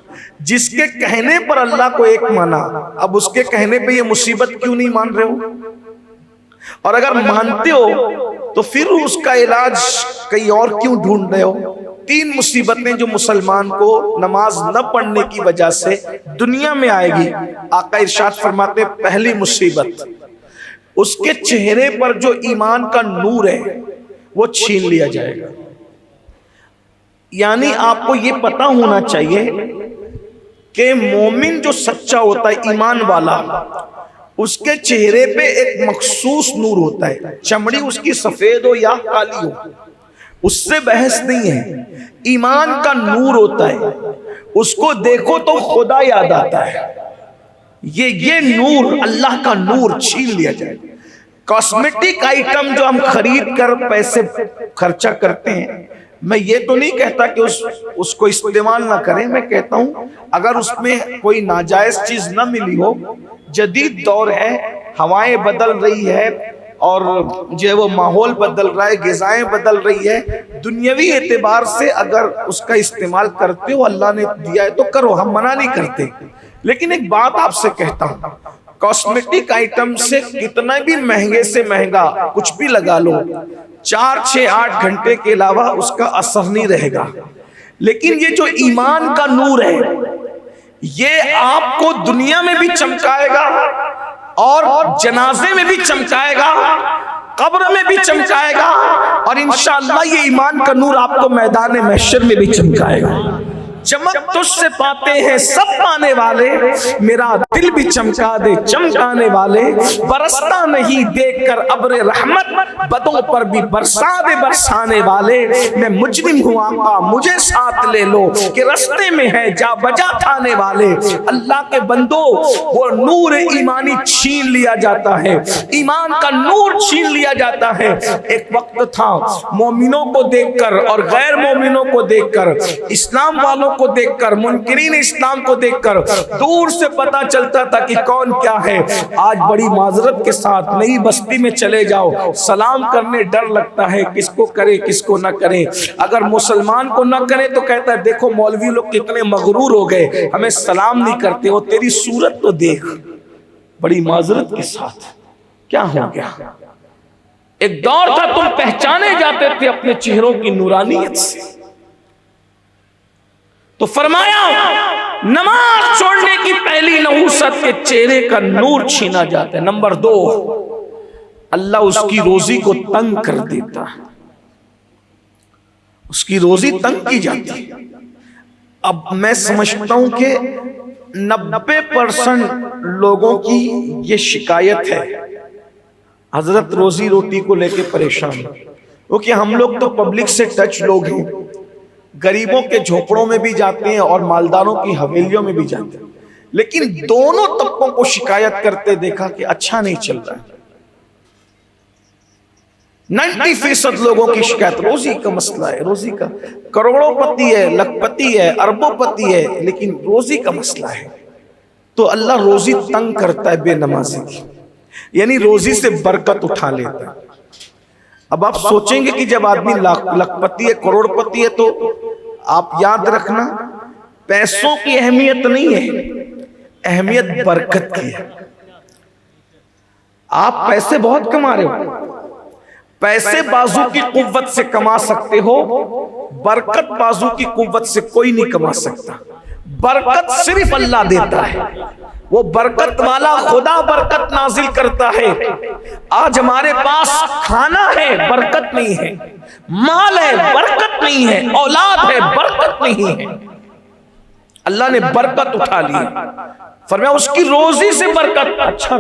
جس کے کہنے پر اللہ کو ایک مانا، اب اس کے کہنے پہ یہ مصیبت کیوں نہیں مان رہے ہو؟ اور اگر مانتے ہو تو پھر اس کا علاج کہیں اور کیوں ڈھونڈ رہے ہو؟ 3 مصیبتیں جو مسلمان کو نماز نہ پڑھنے کی وجہ سے دنیا میں آئے گی۔ آقا ارشاد فرماتے ہیں پہلی مصیبت، اس کے چہرے پر جو ایمان کا نور ہے وہ چھین لیا جائے گا۔ یعنی آپ کو یہ پتا ہونا چاہیے کہ مومن جو سچا ہوتا ہے، ایمان والا، اس کے چہرے پہ ایک مخصوص نور ہوتا ہے، چمڑی اس کی سفید ہو یا کالی ہو، اس سے بحث نہیں ہے، ایمان کا نور ہوتا ہے، اس کو دیکھو تو خدا یاد آتا ہے۔ یہ نور، اللہ کا نور چھین لیا جائے۔ کاسمیٹک آئٹم جو ہم خرید کر پیسے خرچہ کرتے ہیں، میں یہ تو نہیں کہتا کہ اس کو استعمال نہ کریں، میں کہتا ہوں اگر اس میں کوئی ناجائز چیز نہ ملی ہو، جدید دور ہے، ہوائیں بدل رہی ہے اور جو ہے وہ ماحول بدل رہا ہے، غذائیں بدل رہی ہے، دنیاوی اعتبار سے اگر اس کا استعمال کرتے ہو، اللہ نے دیا ہے تو کرو، ہم منع نہیں کرتے۔ لیکن ایک بات آپ سے کہتا ہوں، کاسمیٹک آئٹم سے کتنا بھی مہنگے سے مہنگا کچھ بھی لگا لو، 4، 6، 8 گھنٹے کے علاوہ اس کا اثر نہیں رہے گا۔ لیکن یہ جو ایمان کا نور ہے، یہ آپ کو دنیا میں بھی چمکائے گا اور جنازے میں بھی چمکائے گا قبر میں بھی چمکائے گا، اور انشاءاللہ یہ ایمان کا نور آپ کو میدان محشر میں بھی چمکائے گا۔ چمک تجھ سے پاتے ہیں سب پانے والے، میرا دل بھی چمکا دے چمکانے والے، برستا نہیں دیکھ کر ابر رحمت، بدوں پر بھی برسا دے برسانے والے۔ میں مجرم ہوں آقا مجھے ساتھ لے لو، کہ رستے میں ہے جا بجا تھانے والے۔ اللہ کے بندو وہ نور ایمانی چھین لیا جاتا ہے، ایمان کا نور چھین لیا جاتا ہے۔ ایک وقت تھا مومنوں کو دیکھ کر اور غیر مومنوں کو دیکھ کر، اسلام والوں کو دیکھ کر، منکرین اسلام کو دیکھ کر دور سے پتا چلتا تھا کہ کون کیا ہے۔ آج بڑی معذرت کے ساتھ نئی بستی میں چلے جاؤ، سلام کرنے ڈر لگتا ہے، کس کو کرے کس کو نہ کرے۔ اگر مسلمان کو نہ کرے تو کہتا ہے دیکھو مولوی لوگ کتنے مغرور ہو گئے، ہمیں سلام نہیں کرتے، وہ تیری صورت تو دیکھ۔ بڑی معذرت کے ساتھ کیا ہو گیا؟ ایک دور تھا تم پہچانے جاتے تھے اپنے چہروں کی نورانیت سے۔ تو فرمایا نماز چھوڑنے کی پہلی نحوست کے چہرے کا نور چھینا جاتا ہے۔ نمبر 2، اللہ اس کی روزی کو تنگ کر دیتا ہے، اس کی روزی تنگ کی جاتی ہے۔ اب میں سمجھتا ہوں کہ 90% لوگوں کی یہ شکایت ہے، حضرت روزی روٹی کو لے کے پریشان، کیونکہ ہم لوگ تو پبلک سے ٹچ لوگ ہیں، غریبوں کے جھوپڑوں میں بھی جاتے ہیں اور مالداروں کی حویلیوں میں بھی جاتے ہیں، لیکن دونوں طبقوں کو شکایت کرتے دیکھا کہ اچھا نہیں چل رہا ہے۔ 90% لوگوں کی شکایت روزی کا مسئلہ ہے، روزی کا، کروڑوں پتی ہے، لکھ پتی ہے، اربوں پتی ہے، لیکن روزی کا مسئلہ ہے۔ تو اللہ روزی تنگ کرتا ہے بے نمازی کی، یعنی روزی سے برکت اٹھا لیتا ہے۔ اب آپ سوچیں گے کہ جب آدمی لکھ پتی ہے، کروڑ پتی ہے، تو آپ یاد رکھنا پیسوں کی اہمیت نہیں ہے، اہمیت برکت کی ہے۔ آپ پیسے بہت کما رہے ہو، پیسے بازو کی قوت سے کما سکتے ہو، برکت بازو کی قوت سے کوئی نہیں کما سکتا۔ برکت صرف اللہ دیتا ہے، وہ برکت والا خدا برکت نازل کرتا ہے۔ آج ہمارے پاس کھانا ہے برکت نہیں ہے، مال ہے برکت نہیں ہے، اولاد ہے برکت نہیں ہے، اللہ نے برکت اٹھا لی، فرمایا اس کی روزی سے برکت۔ اچھا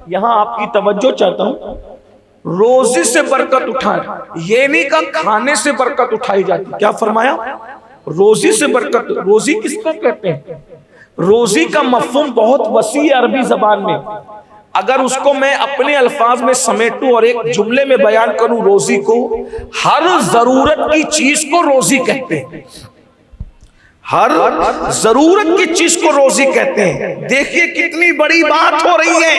یہاں آپ کی توجہ چاہتا ہوں، روزی سے برکت اٹھائے، یہ نہیں کہا کھانے سے برکت اٹھائی جاتی، کیا فرمایا؟ روزی سے برکت۔ روزی کس کو کہتے ہیں؟ روزی کا مفہوم بہت وسیع ہے عربی زبان میں، اگر اس کو میں اپنے الفاظ میں سمیٹوں اور ایک جملے میں بیان کروں، روزی کو ہر ضرورت کی چیز کو روزی کہتے ہیں، ہر ضرورت کی چیز کو روزی کہتے ہیں۔ دیکھیے کتنی بڑی بات ہو رہی ہے،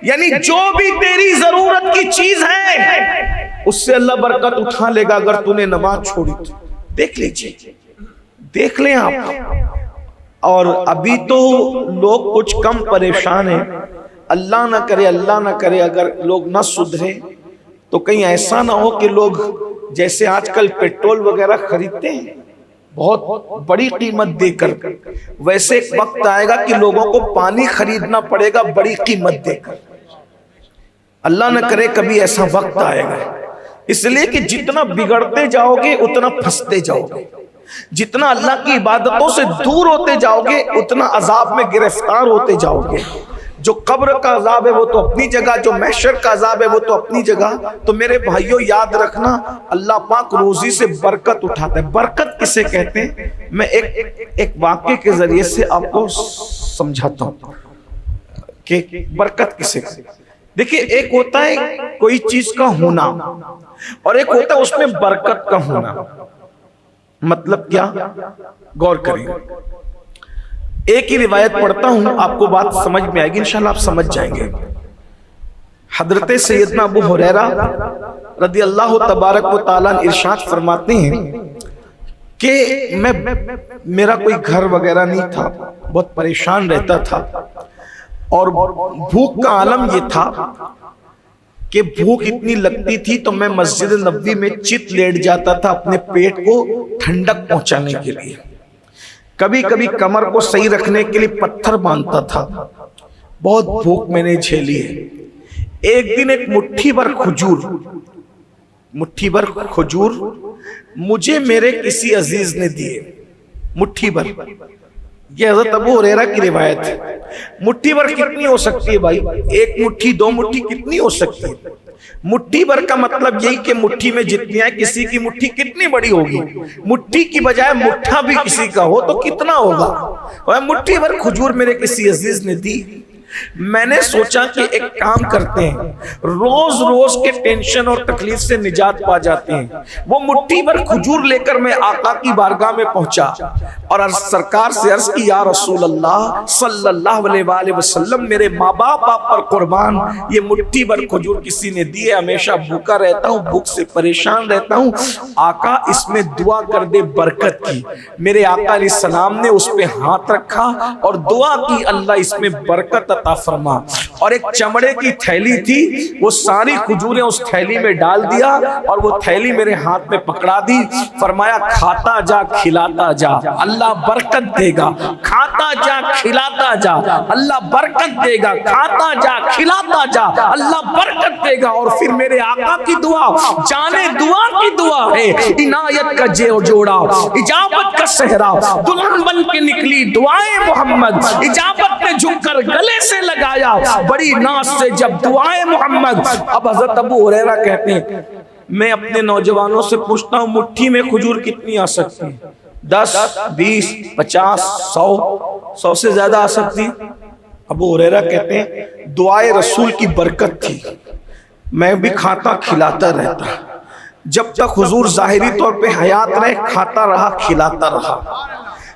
یعنی جو بھی تیری ضرورت کی چیز ہے اس سے اللہ برکت اٹھا لے گا اگر تو نے نماز چھوڑی تو۔ دیکھ لیجئے، دیکھ لیں آپ۔ اور ابھی تو لوگ کچھ کم پریشان ہیں، اللہ نہ کرے اللہ نہ کرے اگر لوگ نہ سدھرے تو کہیں ایسا نہ ہو کہ لوگ جیسے آج کل پیٹرول وغیرہ خریدتے ہیں بہت بڑی قیمت دے کر، ویسے ایک وقت آئے گا کہ لوگوں کو پانی خریدنا پڑے گا بڑی قیمت دے کر۔ اللہ نہ کرے کبھی ایسا وقت آئے گا، اس لیے کہ جتنا بگڑتے جاؤ گے اتنا پھنستے جاؤ گے، جتنا اللہ کی عبادتوں سے دور ہوتے جاؤ گے اتنا عذاب میں گرفتار ہوتے جاؤ گے۔ جو قبر کا عذاب ہے وہ تو اپنی جگہ، جو محشر کا عذاب ہے وہ تو اپنی جگہ۔ تو میرے بھائیوں یاد رکھنا اللہ پاک روزی سے برکت اٹھاتا ہے۔ برکت کسے کہتے ہیں میں ایک واقعے کے ذریعے سے آپ کو سمجھاتا ہوں کہ برکت کسے کہتے ہیں۔ دیکھیں ایک ہوتا ہے کوئی چیز کا ہونا اور ایک ہوتا ہے اس میں برکت کا ہونا۔ مطلب کیا؟ غور کریں، ایک ہی روایت پڑھتا ہوں آپ کو بات سمجھ میں آئے گی، انشاءاللہ آپ سمجھ جائیں گے۔ حضرت سیدنا ابو ہریرہ رضی اللہ تبارک و تعالیٰ ارشاد فرماتے ہیں کہ میرا کوئی گھر وغیرہ نہیں تھا، بہت پریشان رہتا تھا، اور بھوک کا عالم یہ تھا کہ بھوک اتنی لگتی تھی تو میں مسجد نبوی میں چت لیٹ جاتا تھا اپنے پیٹ کو ٹھنڈک پہنچانے کے لیے، کبھی کبھی کمر کو صحیح رکھنے کے لیے پتھر باندھتا تھا، بہت بھوک میں نے جھیلی ہے۔ ایک دن ایک مٹھی بھر کھجور مجھے میرے کسی عزیز نے دیے، مٹھی بھر۔ یہ حضرت ابو ہریرہ کی روایت ہے۔ مٹھی بھر کتنی ہو سکتی ہے بھائی؟ ایک مٹھی، دو مٹھی کتنی ہو سکتی ہے؟ مٹھی بھر کا مطلب یہی کہ مٹھی میں جتنی ہے، کسی کی مٹھی کتنی بڑی ہوگی؟ مٹھی کی بجائے مٹھا بھی کسی کا ہو تو کتنا ہوگا؟ مٹھی بھر کھجور میرے کسی عزیز نے دی۔ میں نے سوچا کہ ایک کام کرتے ہیں، روز روز کے ٹینشن اور تکلیف سے نجات پا جاتے ہیں۔ وہ مٹھی بھر کھجور لے کر میں آقا کی بارگاہ میں پہنچا اور سرکار سے عرض کی، یا رسول اللہ صلی اللہ علیہ وآلہ وسلم، میرے ماں باپ آپ پر قربان، یہ مٹھی بھر کھجور کسی نے دی ہے، ہمیشہ بھوکا رہتا ہوں، بھوک سے پریشان رہتا ہوں، آقا اس میں دعا کر دے برکت کی۔ میرے آقا علیہ السلام نے اس پہ ہاتھ رکھا اور دعا کی، اللہ اس میں برکت عطا فرما۔ اور ایک چمڑے کی تھیلی تھی، وہ ساری کھجوریں اس تھیلی میں ڈال دیا اور وہ تھیلی میرے ہاتھ میں پکڑا دی، فرمایا کھاتا جا کھلاتا جا، اللہ برکت دے گا، کھاتا جا کھلاتا جا، اللہ برکت دے گا، کھاتا جا کھلاتا جا، اللہ برکت دے گا۔ اور پھر میرے آقا کی دعا، جانے دعا کی دعا ہے، عنایت کا جوڑا، اجابت کا صحرا، دلہن بن کے نکلی دعائیں محمد، اجابت نے جھک کر گلے سے لگایا بڑی ناز سے جب دعائیں محمد۔ اب حضرت ابو ہریرہ کہتے ہیں، میں اپنے نوجوانوں سے پوچھتا ہوں مٹھی میں کھجور کتنی آ سکتی ہے؟ 10 20 50 100 سے زیادہ آ سکتی؟ ابو ہریرہ کہتے ہیں دعائے رسول کی برکت تھی، میں بھی کھاتا کھلاتا رہتا، جب تک حضور ظاہری طور پہ حیات رہے کھاتا رہا کھلاتا رہا۔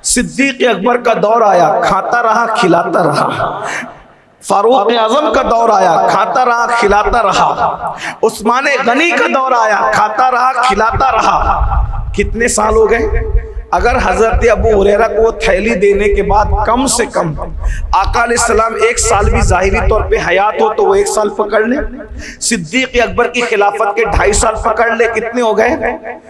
صدیق اکبر کا دور آیا، کھاتا رہا کھلاتا رہا۔ فاروق اعظم کا دور آیا، کھاتا رہا کھلاتا رہا۔ عثمان غنی کا دور آیا، کھاتا رہا کھلاتا رہا۔ کتنے سال ہو گئے؟ اگر حضرت ابو ہریرہ کو تھیلی دینے کے بعد کم سے کم آقا علیہ السلام 1 سال بھی ظاہری طور پہ حیات ہو تو وہ 1 سال پکڑ لیں۔ صدیق اکبر کی خلافت کے 2.5 سال پکڑ لے، کتنے ہو گئے؟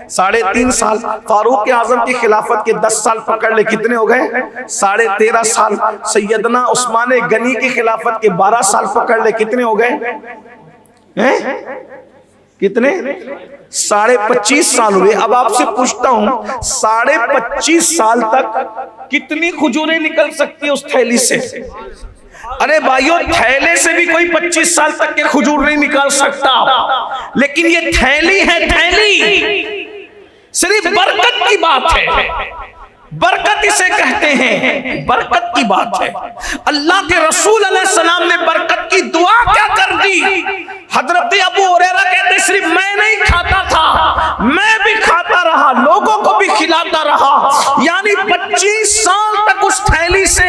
3.5 سال۔ فاروق اعظم کی خلافت کے 10 سال پکڑ لے، کتنے ہو گئے؟ 13.5 سال۔ سیدنا عثمان غنی کی خلافت کے 12 سال پکڑ لے، کتنے ہو گئے؟ کتنے؟ 25.5 سال ہوئے۔ اب آپ سے پوچھتا ہوں 25.5 سال تک کتنی کھجوریں نکل سکتی اس تھیلی سے؟ ارے بھائیو، تھیلے سے بھی کوئی 25 سال تک کے کھجور نہیں نکال سکتا، لیکن یہ تھیلی ہے، تھیلی صرف برکت کی بات ہے۔ برکت اسے کہتے ہیں، برکت کی بات ہے۔ اللہ کے رسول علیہ السلام نے برکت کی دعا کیا کر دی؟ حضرت ابو ہریرہ کہتے صرف میں نہیں کھاتا تھا، میں بھی کھاتا رہا، لوگوں کو بھی کھلاتا رہا، یعنی 25 سال تک اس تھیلی سے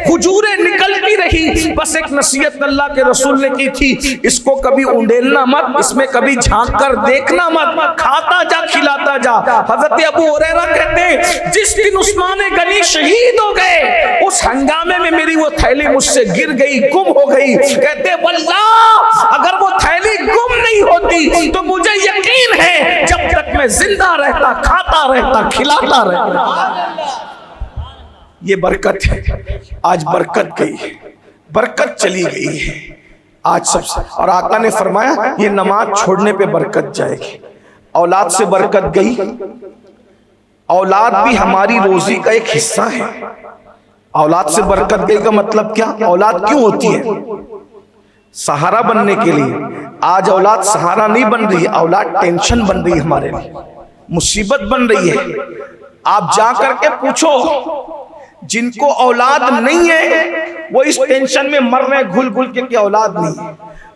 کھجوریں نکلتی رہی۔ بس ایک نصیحت اللہ کے رسول نے کی تھی، اس کو کبھی اونڈیلنا مت، اس میں کبھی جھانک کر دیکھنا مت، کھاتا جا کھلاتا جا۔ حضرت ابو ہریرہ کہتے ہیں جس دن عثمان غنی شہید ہو گئے، اس ہنگامے میں میری وہ تھیلی مجھ سے گر گئی، گم ہو گئی۔ کہتے واللہ اگر وہ تھیلی گم نہیں ہوتی تو مجھے یقین ہے جب تک میں زندہ رہتا کھاتا رہتا کھلاتا رہتا۔ یہ برکت ہے۔ آج برکت گئی ہے، برکت چلی گئی ہے آج سب سے۔ اور آقا نے فرمایا یہ نماز چھوڑنے پہ برکت جائے گی۔ اولاد سے برکت گئی، اولاد بھی ہماری روزی کا ایک حصہ ہے۔ اولاد سے برکت گئی کا مطلب کیا؟ اولاد کیوں ہوتی ہے؟ سہارا بننے کے لیے۔ آج اولاد سہارا نہیں بن رہی، اولاد ٹینشن بن رہی ہے، ہمارے لیے مصیبت بن رہی ہے۔ آپ جا کر کے پوچھو جن کو اولاد نہیں ہے وہ اس ٹینشن میں مر رہے گھل گھل کے کہ اولاد نہیں ہے،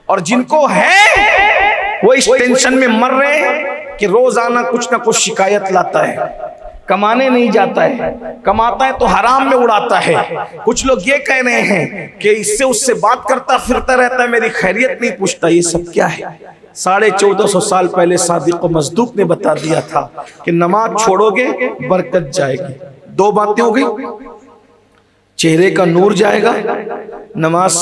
اور جن کو ہے وہ اس ٹینشن میں مر رہے کہ روزانہ کچھ نہ کچھ شکایت لاتا ہے، کمانے نہیں جاتا ہے، کماتا ہے تو حرام میں اڑاتا ہے۔ کچھ لوگ یہ کہہ رہے ہیں کہ اس سے بات کرتا پھرتا رہتا ہے، میری خیریت نہیں پوچھتا۔ یہ سب کیا ہے؟ 1450 سال پہلے صادق و مصدوق نے بتا دیا تھا کہ نماز چھوڑو گے برکت جائے گی۔ 2 باتیں ہو گئی، چہرے کا نور جائے گا، نماز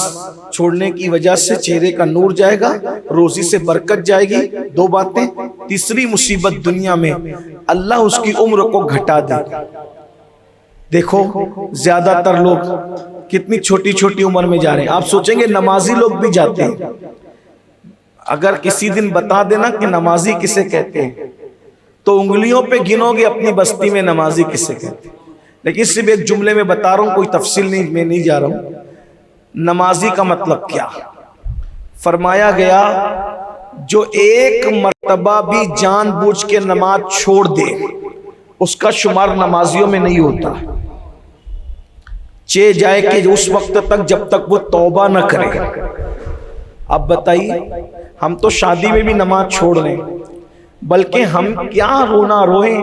چھوڑنے کی وجہ سے چہرے کا نور جائے گا، روزی سے برکت جائے گی۔ 2 باتیں۔ تیسری مصیبت دنیا میں اللہ اس کی عمر کو گھٹا دے گا۔ دیکھو زیادہ تر لوگ کتنی چھوٹی چھوٹی عمر میں جا رہے ہیں۔ آپ سوچیں گے نمازی لوگ بھی جاتے ہیں، اگر کسی دن بتا دینا کہ نمازی کسے کہتے ہیں تو انگلیوں پہ گنو گے اپنی بستی میں نمازی کسے کہتے ہیں. لیکن صرف ایک جملے میں بتا رہا ہوں، کوئی تفصیل نہیں، میں نہیں جا رہا ہوں. نمازی کا مطلب کیا؟ فرمایا گیا جو ایک مرتبہ بھی جان بوجھ کے نماز چھوڑ دے اس کا شمار نمازیوں میں نہیں ہوتا. چے جائے کہ اس وقت تک جب تک وہ توبہ نہ کرے. اب بتائیے، ہم تو شادی میں بھی نماز چھوڑ رہے ہیں، بلکہ ہم کیا رونا روئیں،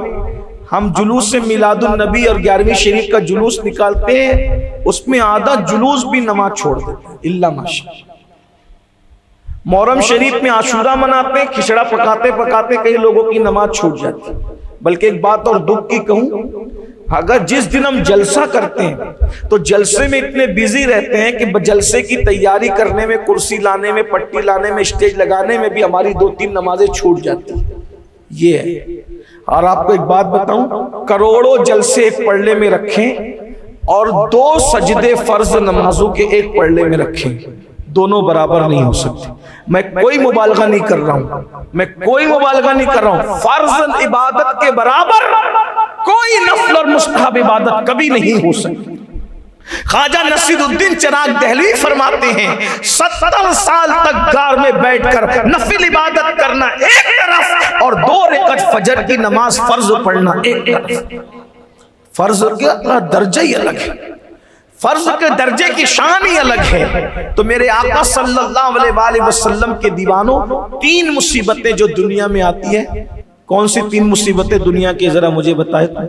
ہم جلوس سے میلاد النبی اور 11ویں شریف کا جلوس نکالتے ہیں، اس میں آدھا جلوس بھی نماز چھوڑ دیتے ہیں الا ماشاء. محرم شریف میں عاشورہ مناتے ہیں، کھچڑا پکاتے پکاتے کئی لوگوں کی نماز چھوٹ جاتی ہے. بلکہ ایک بات اور دکھ کی کہوں، اگر جس دن ہم جلسہ کرتے ہیں تو جلسے میں اتنے بیزی رہتے ہیں کہ جلسے کی تیاری کرنے میں، کرسی لانے میں، پٹی لانے میں، اسٹیج لگانے میں بھی ہماری 2-3 نمازیں چھوٹ جاتی ہیں. یہ ہے. اور آپ کو ایک بات بتاؤں، کروڑوں جلسے ایک پڑھنے میں رکھیں اور 2 سجدے فرض نمازوں کے ایک پڑھنے میں رکھیں، دونوں برابر نہیں ہو سکتے. میں کوئی مبالغہ نہیں کر رہا ہوں، میں کوئی مبالغہ نہیں کر رہا ہوں. فرض عبادت کے برابر کوئی نفل اور مستحب عبادت کبھی نہیں ہو سکتی. خواجہ نصیر الدین چراغ دہلوی فرماتے ہیں 70 سال تک غار میں بیٹھ کر نفل عبادت کرنا ایک طرف اور 2 رکعت فجر کی نماز فرض پڑھنا ایک طرف. فرض کا درجہ ہی الگ ہے، فرض کے درجے کی شان ہی الگ ہے. تو میرے آقا صلی اللہ علیہ وآلہ وسلم کے دیوانوں، 3 مصیبتیں جو دنیا میں آتی ہے، کون سی 3 مصیبتیں دنیا کی ذرا مجھے بتائے تو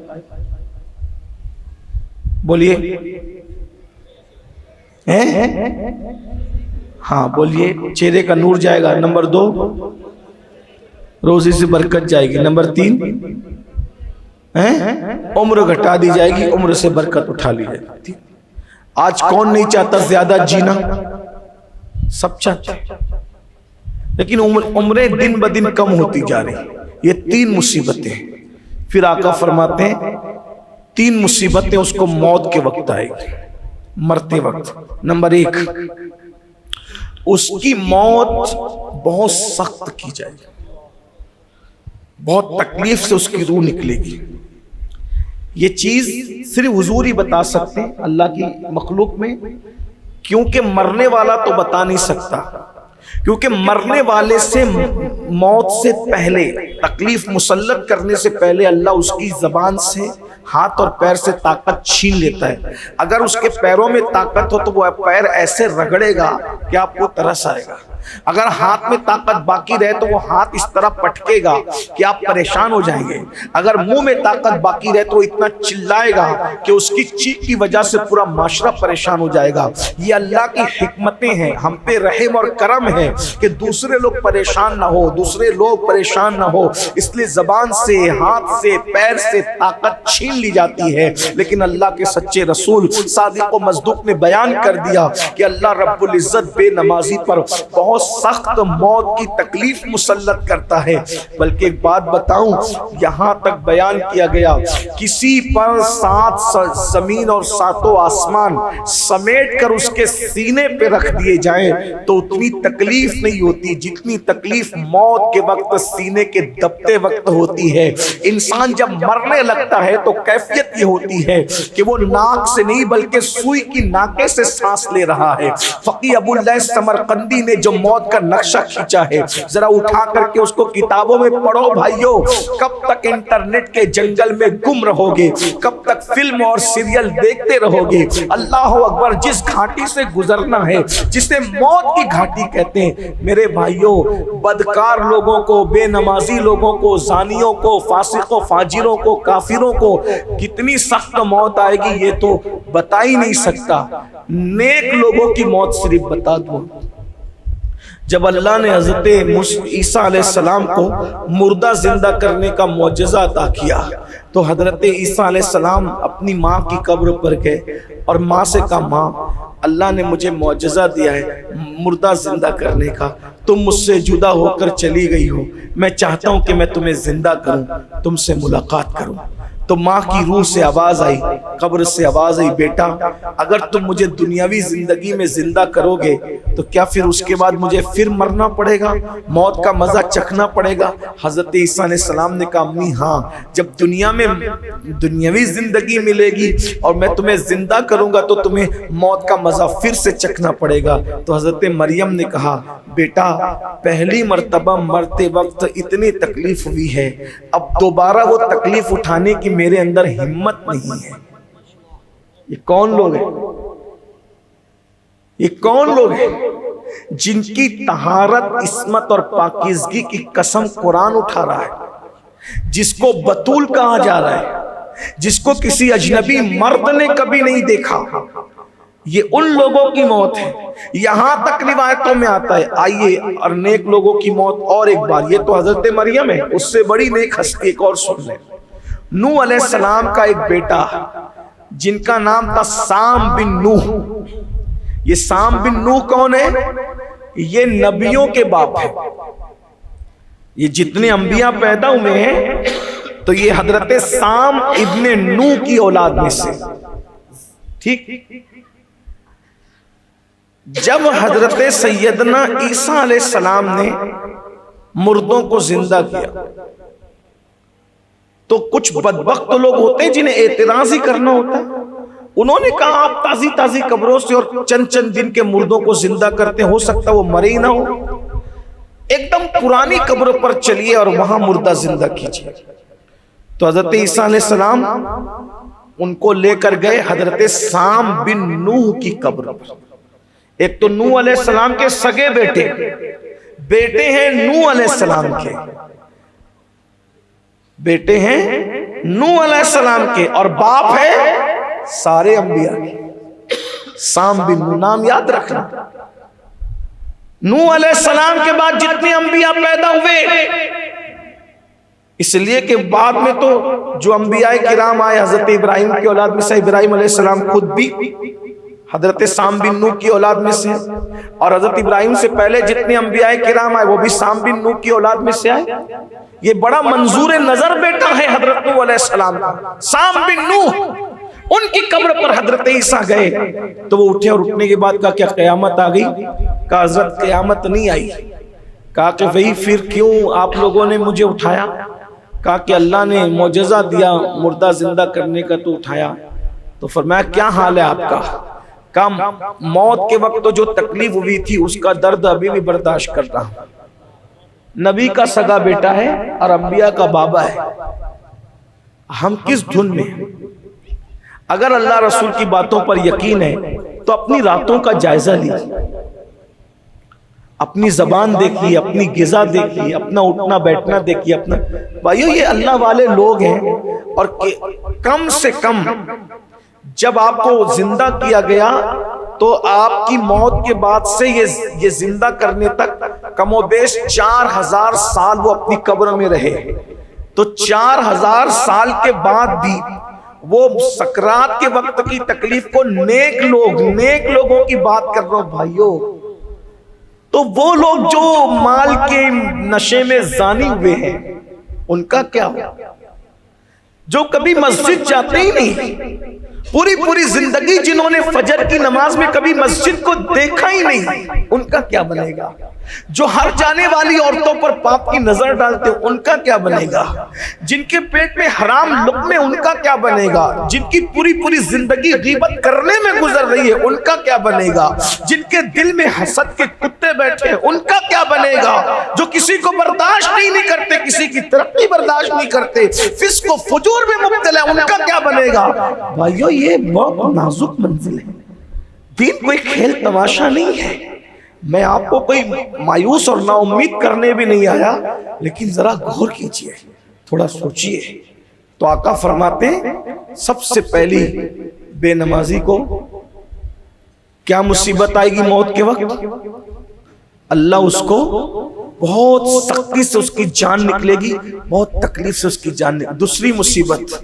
بولیے. ہاں بولیے، چہرے کا نور جائے گا. نمبر 2 روزی سے برکت جائے گی. نمبر 3 عمر گھٹا دی جائے گی، عمر سے برکت اٹھا لی جائے گی. آج کون نہیں چاہتا زیادہ جینا؟ سب چاہتے ہیں، لیکن عمریں دن بدن کم ہوتی جا رہی. یہ 3 مصیبتیں. پھر آقا فرماتے ہیں 3 مصیبتیں اس کو موت کے وقت آئے گی، مرتے وقت. نمبر 1، اس کی موت بہت سخت کی جائے گی، بہت تکلیف سے اس کی روح نکلے گی. یہ چیز صرف حضور ہی بتا سکتے ہیں اللہ کی مخلوق میں، کیونکہ مرنے والا تو بتا نہیں سکتا. کیونکہ مرنے والے سے موت سے پہلے، تکلیف مسلط کرنے سے پہلے اللہ اس کی زبان سے، ہاتھ اور پیر سے طاقت چھین لیتا ہے. اگر اس کے پیروں میں طاقت ہو تو وہ پیر ایسے رگڑے گا کہ آپ کو ترس آئے گا. اگر ہاتھ میں طاقت باقی رہے تو وہ ہاتھ اس طرح پٹکے گا کہ آپ پریشان ہو جائیں گے. اگر منہ میں طاقت باقی رہے تو اتنا چلائے گا کہ اس کی چیخ کی وجہ سے پورا معاشرہ پریشان ہو جائے گا. یہ اللہ کی حکمتیں ہیں، ہم پہ رحم اور کرم ہے کہ دوسرے لوگ پریشان نہ ہو، دوسرے لوگ پریشان نہ ہو، اس لیے زبان سے، ہاتھ سے، پیر سے طاقت چھین لی جاتی ہے. لیکن اللہ کے سچے رسول صادق و مصدوق نے بیان کر دیا کہ اللہ رب العزت بے نمازی پر بہت سخت موت کی تکلیف مسلط کرتا ہے. بلکہ ایک بات بتاؤں، یہاں تک بیان کیا گیا کسی پر 7 زمین اور 7 آسمان سمیٹ کر اس کے سینے پہ رکھ دیے جائیں تو اتنی تکلیف نہیں ہوتی جتنی تکلیف موت کے وقت سینے کے دبتے وقت ہوتی ہے. انسان جب مرنے لگتا ہے تو کیفیت یہ ہوتی ہے کہ وہ ناک سے نہیں بلکہ سوئی کی ناکے سے سانس لے رہا ہے. فقیہ ابو اللہ سمرقندی نے جو موت کا نقشہ کھینچا ہے، ذرا اٹھا کر کے اس کو کتابوں میں پڑھو بھائیو. کب تک انٹرنیٹ کے جنگل میں گم رہو گے؟ کب تک فلم اور سیریل دیکھتے رہو گے؟ اللہ اکبر. جس گھاٹی سے گزرنا ہے جسے موت کی گھاٹی کہتے ہیں، میرے بھائیو، بدکار لوگوں کو، بے نمازی لوگوں کو، زانیوں کو، فاسقوں فاجروں کو، کافروں کو کتنی سخت موت آئے گی یہ تو بتا ہی نہیں سکتا. نیک لوگوں کی موت صرف بتا دوں. جب اللہ نے حضرت عیسیٰ علیہ السلام کو مردہ زندہ کرنے کا معجزہ عطا کیا تو حضرت عیسیٰ علیہ السلام اپنی ماں کی قبر پر گئے اور ماں سے کہا، ماں اللہ نے مجھے معجزہ دیا ہے مردہ زندہ کرنے کا، تم مجھ سے جدا ہو کر چلی گئی ہو، میں چاہتا ہوں کہ میں تمہیں زندہ کروں، تم سے ملاقات کروں. تو ماں کی روح سے آواز آئی، قبر سے آواز آئی، بیٹا اگر تم مجھے دنیاوی زندگی میں زندہ کرو گے تو کیا پھر اس کے بعد مجھے پھر مرنا پڑے گا، موت کا مزہ چکھنا پڑے گا؟ حضرت عیسیٰ علیہ السلام نے کہا امی ہاں، جب دنیا میں دنیاوی زندگی ملے گی اور میں تمہیں زندہ کروں گا تو تمہیں موت کا مزہ پھر سے چکھنا پڑے گا۔ تو حضرت مریم نے کہا بیٹا پہلی مرتبہ مرتے وقت اتنی تکلیف ہوئی ہے، اب دوبارہ وہ تکلیف اٹھانے کی میرے اندر ہمت نہیں ہے۔ یہ کون لوگ ہیں؟ یہ کون لوگ ہیں جن کی طہارت، عصمت اور پاکیزگی کی قسم قرآن اٹھا رہا ہے، جس کو بطول کہا جا رہا ہے، جس کو کسی اجنبی مرد نے کبھی نہیں دیکھا؟ یہ ان لوگوں کی موت ہے۔ یہاں تک روایتوں میں آتا ہے، آئیے اور نیک لوگوں کی موت اور ایک بار، یہ تو حضرت مریم ہے، اس سے بڑی نیک ہستی ایک اور سن لیں۔ نوح علیہ السلام کا ایک بیٹا جن کا نام تھا سام بن نوح۔ یہ سام بن نوح کون ہے؟ یہ نبیوں کے باپ ہے۔ یہ جتنے انبیاء پیدا ہوئے ہیں تو یہ حضرت سام ابن نوح کی اولاد میں سے، ٹھیک؟ جب حضرت سیدنا عیسیٰ علیہ السلام نے مردوں کو زندہ کیا تو کچھ بدبخت لوگ ہوتے ہیں جنہیں اعتراض ہی کرنا ہوتا ہے۔ انہوں نے کہا آپ تازی تازی قبروں سے اور چند چند دن کے مردوں کو زندہ کرتے، ہو سکتا وہ مرے ہی نہ ہو، ایک دم پرانی قبر پر چلیے اور وہاں مردہ زندہ کیجیے۔ تو حضرت عیسیٰ علیہ السلام ان کو لے کر گئے حضرت سام بن نوح کی قبر پر۔ ایک تو نوح علیہ السلام کے سگے بیٹے ہیں نوح علیہ السلام کے، بیٹے ہیں نوح علیہ السلام کے، اور باپ ہے سارے انبیاء کے۔ سام بن نوح نام یاد رکھنا۔ نوح علیہ السلام کے بعد جتنے انبیاء پیدا ہوئے، اس لیے کہ بعد میں تو جو انبیاء کرام آئے حضرت ابراہیم کی اولاد میں سے، ابراہیم علیہ السلام خود بھی حضرت سام بن نوح کی اولاد میں سے، اور حضرت ابراہیم سے پہلے جتنے انبیاء کرام آئے وہ بھی سام بن نوح کی اولاد میں سے آئے۔ یہ بڑا منظور نظر بیٹا ہے حضرت نوح علیہ السلام کا، سام بن نوح۔ ان کی قبر پر حضرت عیسیٰ گئے تو وہ اٹھے، اور اٹھنے کے بعد کہا کیا قیامت آ گئی؟ کہا حضرت قیامت نہیں آئی۔ کہا کہ وہی پھر کیوں آپ لوگوں نے مجھے اٹھایا؟ کہا کہ اللہ نے معجزہ دیا مردہ زندہ کرنے کا تو اٹھایا۔ تو فرمایا کیا حال ہے آپ کا؟ کہا موت کے وقت تو جو تکلیف ہوئی تھی اس کا درد ابھی بھی برداشت کر رہا ہوں۔ نبی کا سگا بیٹا ہے اور انبیاء کا بابا ہے، ہم کس دھن میں ہیں؟ اگر اللہ رسول کی باتوں پر یقین ہے تو اپنی راتوں کا جائزہ لیجیے، اپنی زبان دیکھیے، اپنی غذا دیکھیے، اپنا اٹھنا بیٹھنا دیکھیے۔ اپنا بھائیو یہ اللہ والے لوگ ہیں، اور کم سے کم جب آپ کو زندہ کیا گیا تو آپ کی موت کے بعد سے یہ زندہ کرنے تک کم و بیش 4000 سال وہ اپنی قبر میں رہے۔ تو 4000 سال کے بعد بھی وہ سکرات کے وقت کی تکلیف کو نیک لوگوں کی بات کر رہا ہوں بھائیو، تو وہ لوگ جو مال کے نشے میں زانی ہوئے ہیں ان کا کیا ہو؟ جو کبھی مسجد جاتے ہی نہیں، پوری زندگی جنہوں نے فجر کی نماز میں کبھی مسجد کو دیکھا ہی نہیں، ان کا کیا بنے گا؟ جو ہر جانے والی عورتوں پر پاپ کی نظر ڈالتے ان کا کیا بنے گا؟ جن کے پیٹ میں حرام لقمے ان کا کیا بنے گا؟ جن کی پوری زندگی غیبت کرنے میں گزر رہی ہے ان کا کیا بنے گا؟ جن کے دل میں حسد کے کتے بیٹھے ہیں ان کا کیا بنے گا؟ جو کسی کو برداشت نہیں کرتے، کسی کی ترقی برداشت نہیں کرتے، فسق و فجور میں مبتلا ان کا کیا بنے گا؟ بھائیو یہ بہت نازک منزل ہے، دین کوئی کھیل تماشا نہیں ہے۔ میں آپ کو کوئی مایوس اور نا امید کرنے بھی نہیں آیا، لیکن ذرا غور کیجئے، تھوڑا سوچئے۔ تو آقا فرماتے ہیں سب سے پہلی بے نمازی کو کیا مصیبت آئے گی موت کے وقت؟ اللہ اس کو بہت سختی سے اس کی جان نکلے گی، بہت تکلیف سے اس کی جان نکلے گی۔ دوسری مصیبت،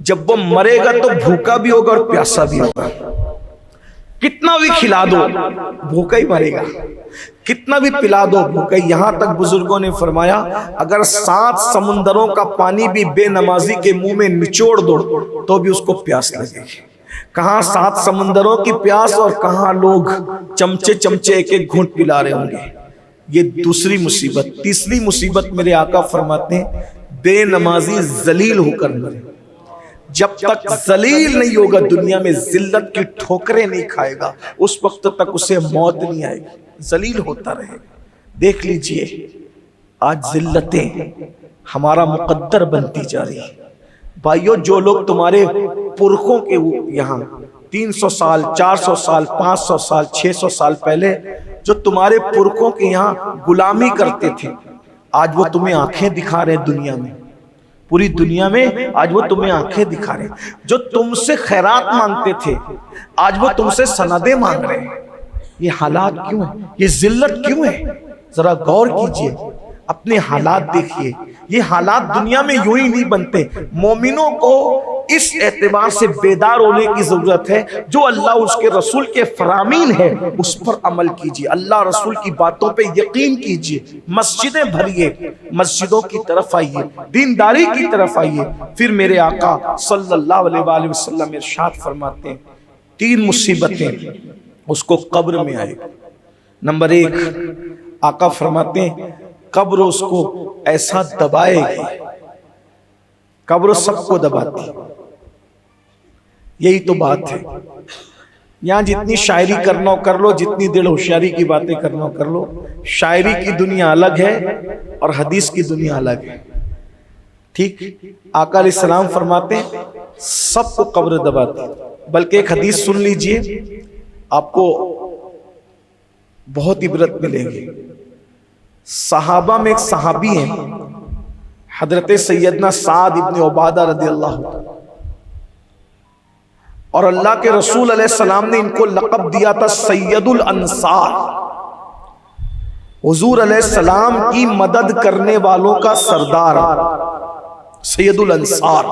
جب وہ مرے گا تو بھوکا بھی ہوگا اور پیاسا بھی ہوگا، کتنا بھی کھلا دو بھوکا ہی مرے گا، کتنا بھی پلا دو بھوکے. یہاں تک بزرگوں نے فرمایا اگر 7 سمندروں کا پانی بھی بے نمازی کے منہ میں نچوڑ دو تو بھی اس کو پیاس لگے گی. کہاں 7 سمندروں کی پیاس اور کہاں لوگ چمچے چمچے ایک ایک گھونٹ پلا رہے ہوں گے. یہ دوسری مصیبت. تیسری مصیبت میرے آقا فرماتے ہیں بے نمازی ذلیل ہو کر مرے. جب تک ذلیل نہیں ہوگا دنیا میں ذلت کی ٹھوکریں نہیں کھائے گا اس وقت تک اسے موت نہیں آئے گی. ذلیل ہوتا رہے. دیکھ لیجئے آج ذلتیں ہمارا مقدر بنتی جا رہی ہیں. بھائیو جو لوگ تمہارے پرخوں کے یہاں 300 سال 400 سال 500 سال 600 سال پہلے جو تمہارے پرخوں کے یہاں غلامی کرتے تھے آج وہ تمہیں آنکھیں دکھا رہے دنیا میں. پوری دنیا میں آج وہ تمہیں آنکھیں دکھا رہے. جو تم سے خیرات مانگتے تھے آج وہ تم سے سندیں مانگ رہے ہیں. یہ حالات کیوں ہیں؟ یہ ذلت کیوں ہے؟ ذرا غور کیجئے اپنے حالات دیکھیے. یہ حالات دنیا میں یوں ہی نہیں بنتے. مومنوں کو اس اعتبار سے بیدار ہونے کی ضرورت ہے جو اللہ اس کے رسول کے فرامین ہے اس پر عمل کیجئے. اللہ رسول کی باتوں پہ یقین کیجئے. مسجدیں بھریے, مسجدوں کی طرف آئیے, دینداری کی طرف آئیے. پھر میرے آقا صلی اللہ علیہ وآلہ وسلم ارشاد فرماتے ہیں 3 مصیبتیں اس کو قبر میں آئے. نمبر 1 آقا فرماتے ہیں قبر اس کو ایسا دبائے گی. قبر سب کو دباتی. یہی تو بات ہے. یہاں جتنی شاعری کرنا ہو کر لو, جتنی دل ہوشیاری کی باتیں کرنا ہو کر لو. شاعری کی دنیا الگ ہے اور حدیث کی دنیا الگ ہے. ٹھیک. آقا علیہ السلام فرماتے ہیں سب کو قبر دباتی. بلکہ ایک حدیث سن لیجئے آپ کو بہت عبرت ملے گی. صحابہ میں ایک صحابی ہیں حضرت سیدنا سعد ابن عبادہ رضی اللہ عنہ, اور اللہ کے رسول علیہ السلام نے ان کو لقب دیا تھا سید الانصار. حضور علیہ السلام کی مدد کرنے والوں کا سردار سید الانصار.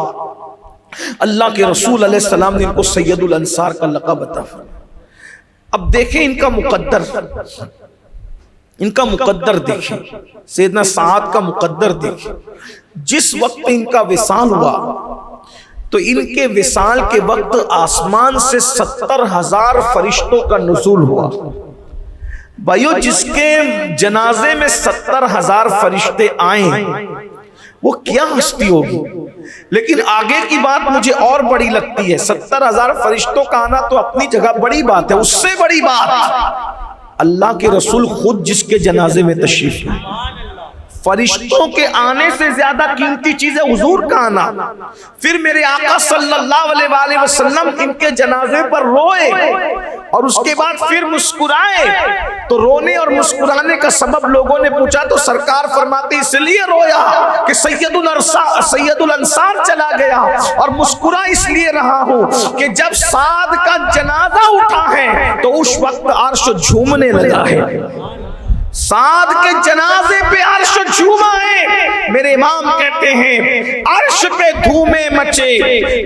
اللہ کے رسول علیہ السلام نے ان کو سید الانصار کا لقب عطا فرمایا. اب دیکھیں ان کا مقدر دیکھیں. سیدنا سعد کا مقدر دیکھیں. جس وقت ان کا وصال ہوا تو ان کے وصال کے وقت آسمان سے 70,000 فرشتوں کا نزول ہوا. بھائیو جس کے جنازے میں 70,000 فرشتے آئیں وہ کیا ہستی ہوگی. لیکن آگے کی بات مجھے اور بڑی لگتی ہے. 70,000 فرشتوں کا آنا تو اپنی جگہ بڑی بات ہے. اس سے بڑی بات اللہ کے رسول خود جس کے جنازے میں تشریف لائے. فرشتوں کے آنے سے زیادہ قیمتی چیز ہے حضور کا آنا. پھر میرے آقا صلی اللہ علیہ وآلہ وسلم ان کے جنازے پر روئے اور اس کے بعد پھر مسکرائے. تو رونے اور مسکرانے کا سبب لوگوں نے پوچھا تو سرکار فرماتے اس لیے رویا کہ سید الانصار چلا گیا, اور مسکرا اس لیے رہا ہوں کہ جب سعد کا جنازہ اٹھا ہے تو اس وقت عرش جھومنے لگا ہے. سعد کے جنازے پہ عرش جھوما ہے. میرے امام کہتے ہیں عرش پہ دھومے مچے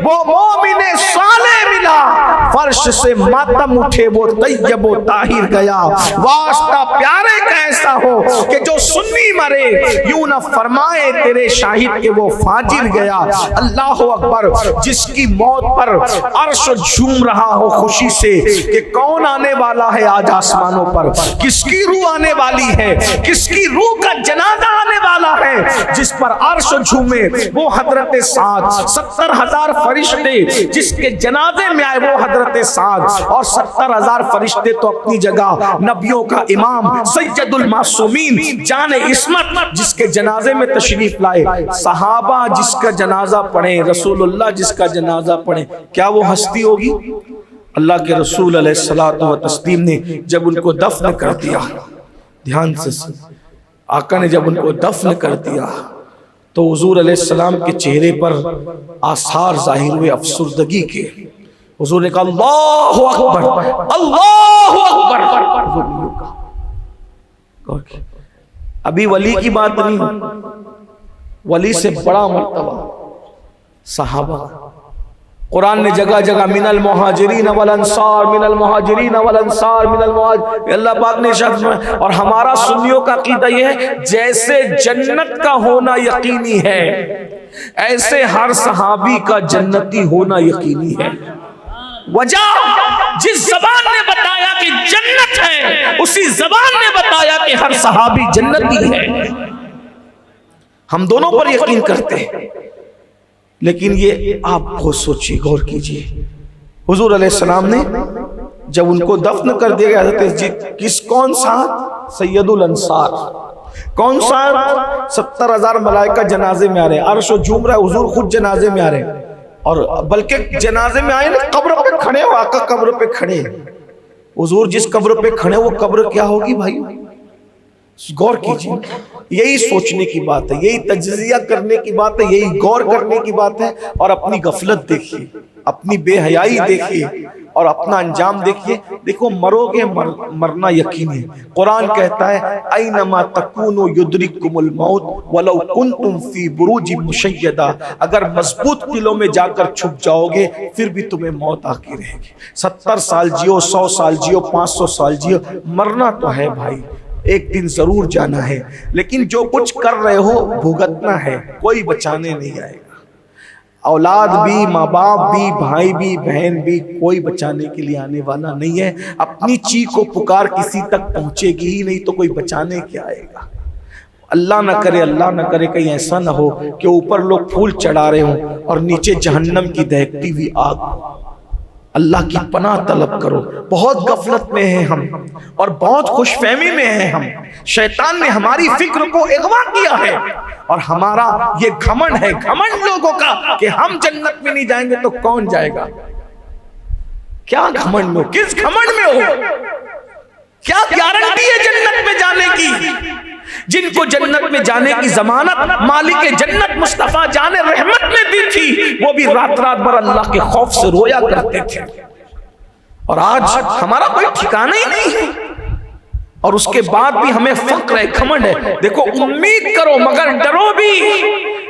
وہ مومن صالح ملا, فرش سے ماتم اٹھے وہ طیب و طاہر گیا. واسطہ پیارے کا ایسا ہو کہ جو سنی مرے یوں نہ فرمائے تیرے شاہد کہ وہ فاجر گیا. اللہ اکبر. جس کی موت پر عرش جھوم رہا ہو خوشی سے کہ کون آنے والا ہے آج آسمانوں پر, کس کی روح آنے والی ہے, کس کی روح کا جنازہ آنے والا ہے, جس پر عرش جھومے وہ حضرت سعد. 70,000 فرشتے جس کے جنازے میں آئے وہ حضرت سعد, اور 70,000 فرشتے تو اپنی جگہ نبیوں کا امام سید المعصومین جان عصمت جس کے جنازے میں تشریف لائے. صحابہ جس کا جنازہ پڑھیں, رسول اللہ جس کا جنازہ پڑھیں, کیا وہ ہستی ہوگی؟ اللہ کے رسول علیہ الصلوۃ والتسلیم نے جب ان کو دفن کر دیا, دھیان سے آقا نے جب ان کو دفن کر دیا تو حضور علیہ السلام کے چہرے پر آثار ظاہر ہوئے افسردگی کے. حضور نے کہا اللہ اکبر اللہ اکبر. ابھی ولی کی بات نہیں, ولی سے بڑا مرتبہ صحابہ. قرآن نے جگہ جگہ من المہاجرین والانصار من المہاجرین والانصار من المہاجرین، اللہ پاک نے ارشاد فرمایا. اور ہمارا سنیوں کا عقیدہ یہ ہے جیسے جنت کا ہونا یقینی ہے ایسے ہر صحابی کا جنتی ہونا یقینی ہے. وجہ جس زبان نے بتایا کہ جنت ہے اسی زبان نے بتایا کہ ہر صحابی جنتی ہے. ہم دونوں پر یقین کرتے ہیں، لیکن یہ آپ بہت سوچیے، غور کیجئے. حضور علیہ السلام نے جب ان کو دفن کر دیا گیا حضرت کون سا سید الانصار، کون سا 70,000 ملائکہ جنازے میں آ رہے ہیں، عرش و جھوم رہا ہے، حضور خود جنازے میں آ رہے ہیں. اور بلکہ جنازے میں آئے نا قبر پہ کھڑے ہو، آقا قبر پہ کھڑے. حضور جس قبر پہ کھڑے وہ قبر کیا ہوگی بھائی؟ غور کیجئے. یہی سوچنے کی بات ہے، یہی تجزیہ کرنے کی بات ہے، یہی غور کرنے کی بات ہے. اور اپنی غفلت دیکھیے، اپنی بے حیائی دیکھیے اور اپنا انجام دیکھیے. دیکھو مرو گے، مرنا یقینی ہے. قرآن کہتا ہے اینما تکونوا یدرککم الموت ولو کنتم فی بروج مشیدہ، اگر مضبوط قلعوں میں جا کر چھپ جاؤ گے پھر بھی تمہیں موت آ کے رہے گی. 70 سال جیو، 100 سال جیو، 500 سال جیو، مرنا تو ہے بھائی، ایک دن ضرور جانا ہے. لیکن جو کچھ کر رہے ہو بھگتنا ہے، کوئی بچانے نہیں آئے گا. اولاد بھی، ماں باپ بھی، بھائی بھی، بہن بھی، کوئی بچانے کے لیے آنے والا نہیں ہے. اپنی چیخ و پکار کسی تک پہنچے گی ہی نہیں تو کوئی بچانے کیا آئے گا. اللہ نہ کرے، اللہ نہ کرے کہیں ایسا نہ ہو کہ اوپر لوگ پھول چڑھا رہے ہوں اور نیچے جہنم کی دہکتی ہوئی آگ. اللہ کی پناہ طلب کرو. بہت غفلت میں ہیں ہم اور بہت خوش فہمی میں ہیں ہم. شیطان نے ہماری فکر کو اغوا کیا ہے اور ہمارا یہ گھمنڈ ہے، گھمنڈ لوگوں کا کہ ہم جنت میں نہیں جائیں گے تو کون جائے گا. کیا گھمنڈ میں ہو؟ کس گھمنڈ میں ہو؟ کیا گارنٹی ہے جنت میں جانے کی؟ جن کو جنت میں جانے کی ضمانت مالک جنت مصطفیٰ جان رحمت نے دی تھی وہ بھی رات رات بھر اللہ کے خوف سے رویا کرتے تھے. اور آج ہمارا کوئی ٹھکانہ ہی نہیں ہے اور اس کے بعد بھی ہمیں فخر ہے، گھمنڈ ہے. دیکھو امید کرو مگر ڈرو بھی.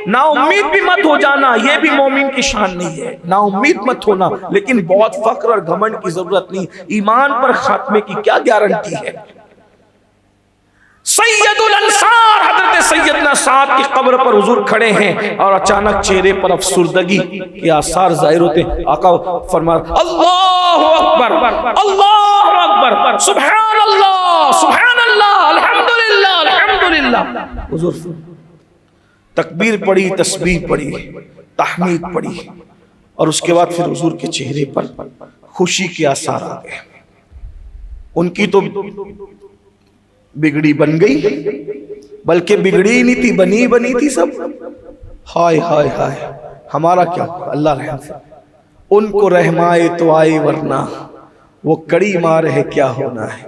نا امید بھی مت ہو جانا، یہ بھی مومن کی شان نہیں ہے. نا امید مت ہونا، لیکن بہت فخر اور گھمنڈ کی ضرورت نہیں. ایمان پر خاتمے کی کیا گارنٹی ہے؟ سید الانصار حضرت سیدنا سعد کی قبر پر حضور کھڑے ہیں اور اچانک چہرے پر افسردگی کے آثار ظاہر ہوتے ہیں. آقا فرما اللہ اکبر، اللہ اکبر، سبحان اللہ، سبحان اللہ، الحمدللہ، الحمدللہ. حضور تکبیر پڑھی، تسبیح پڑھی، تحمید پڑھی اور اس کے بعد پھر حضور کے چہرے پر خوشی کے آثار آ گئے. ان کی تو بگڑی بن گئی، بلکہ بگڑی نہیں تھی، بنی تھی سب. ہائے ہائے ہائے، ہمارا کیا؟ اللہ رحم سے. ان کو رحمائے تو آئے ورنہ وہ کڑی مار ہے کیا ہونا ہے.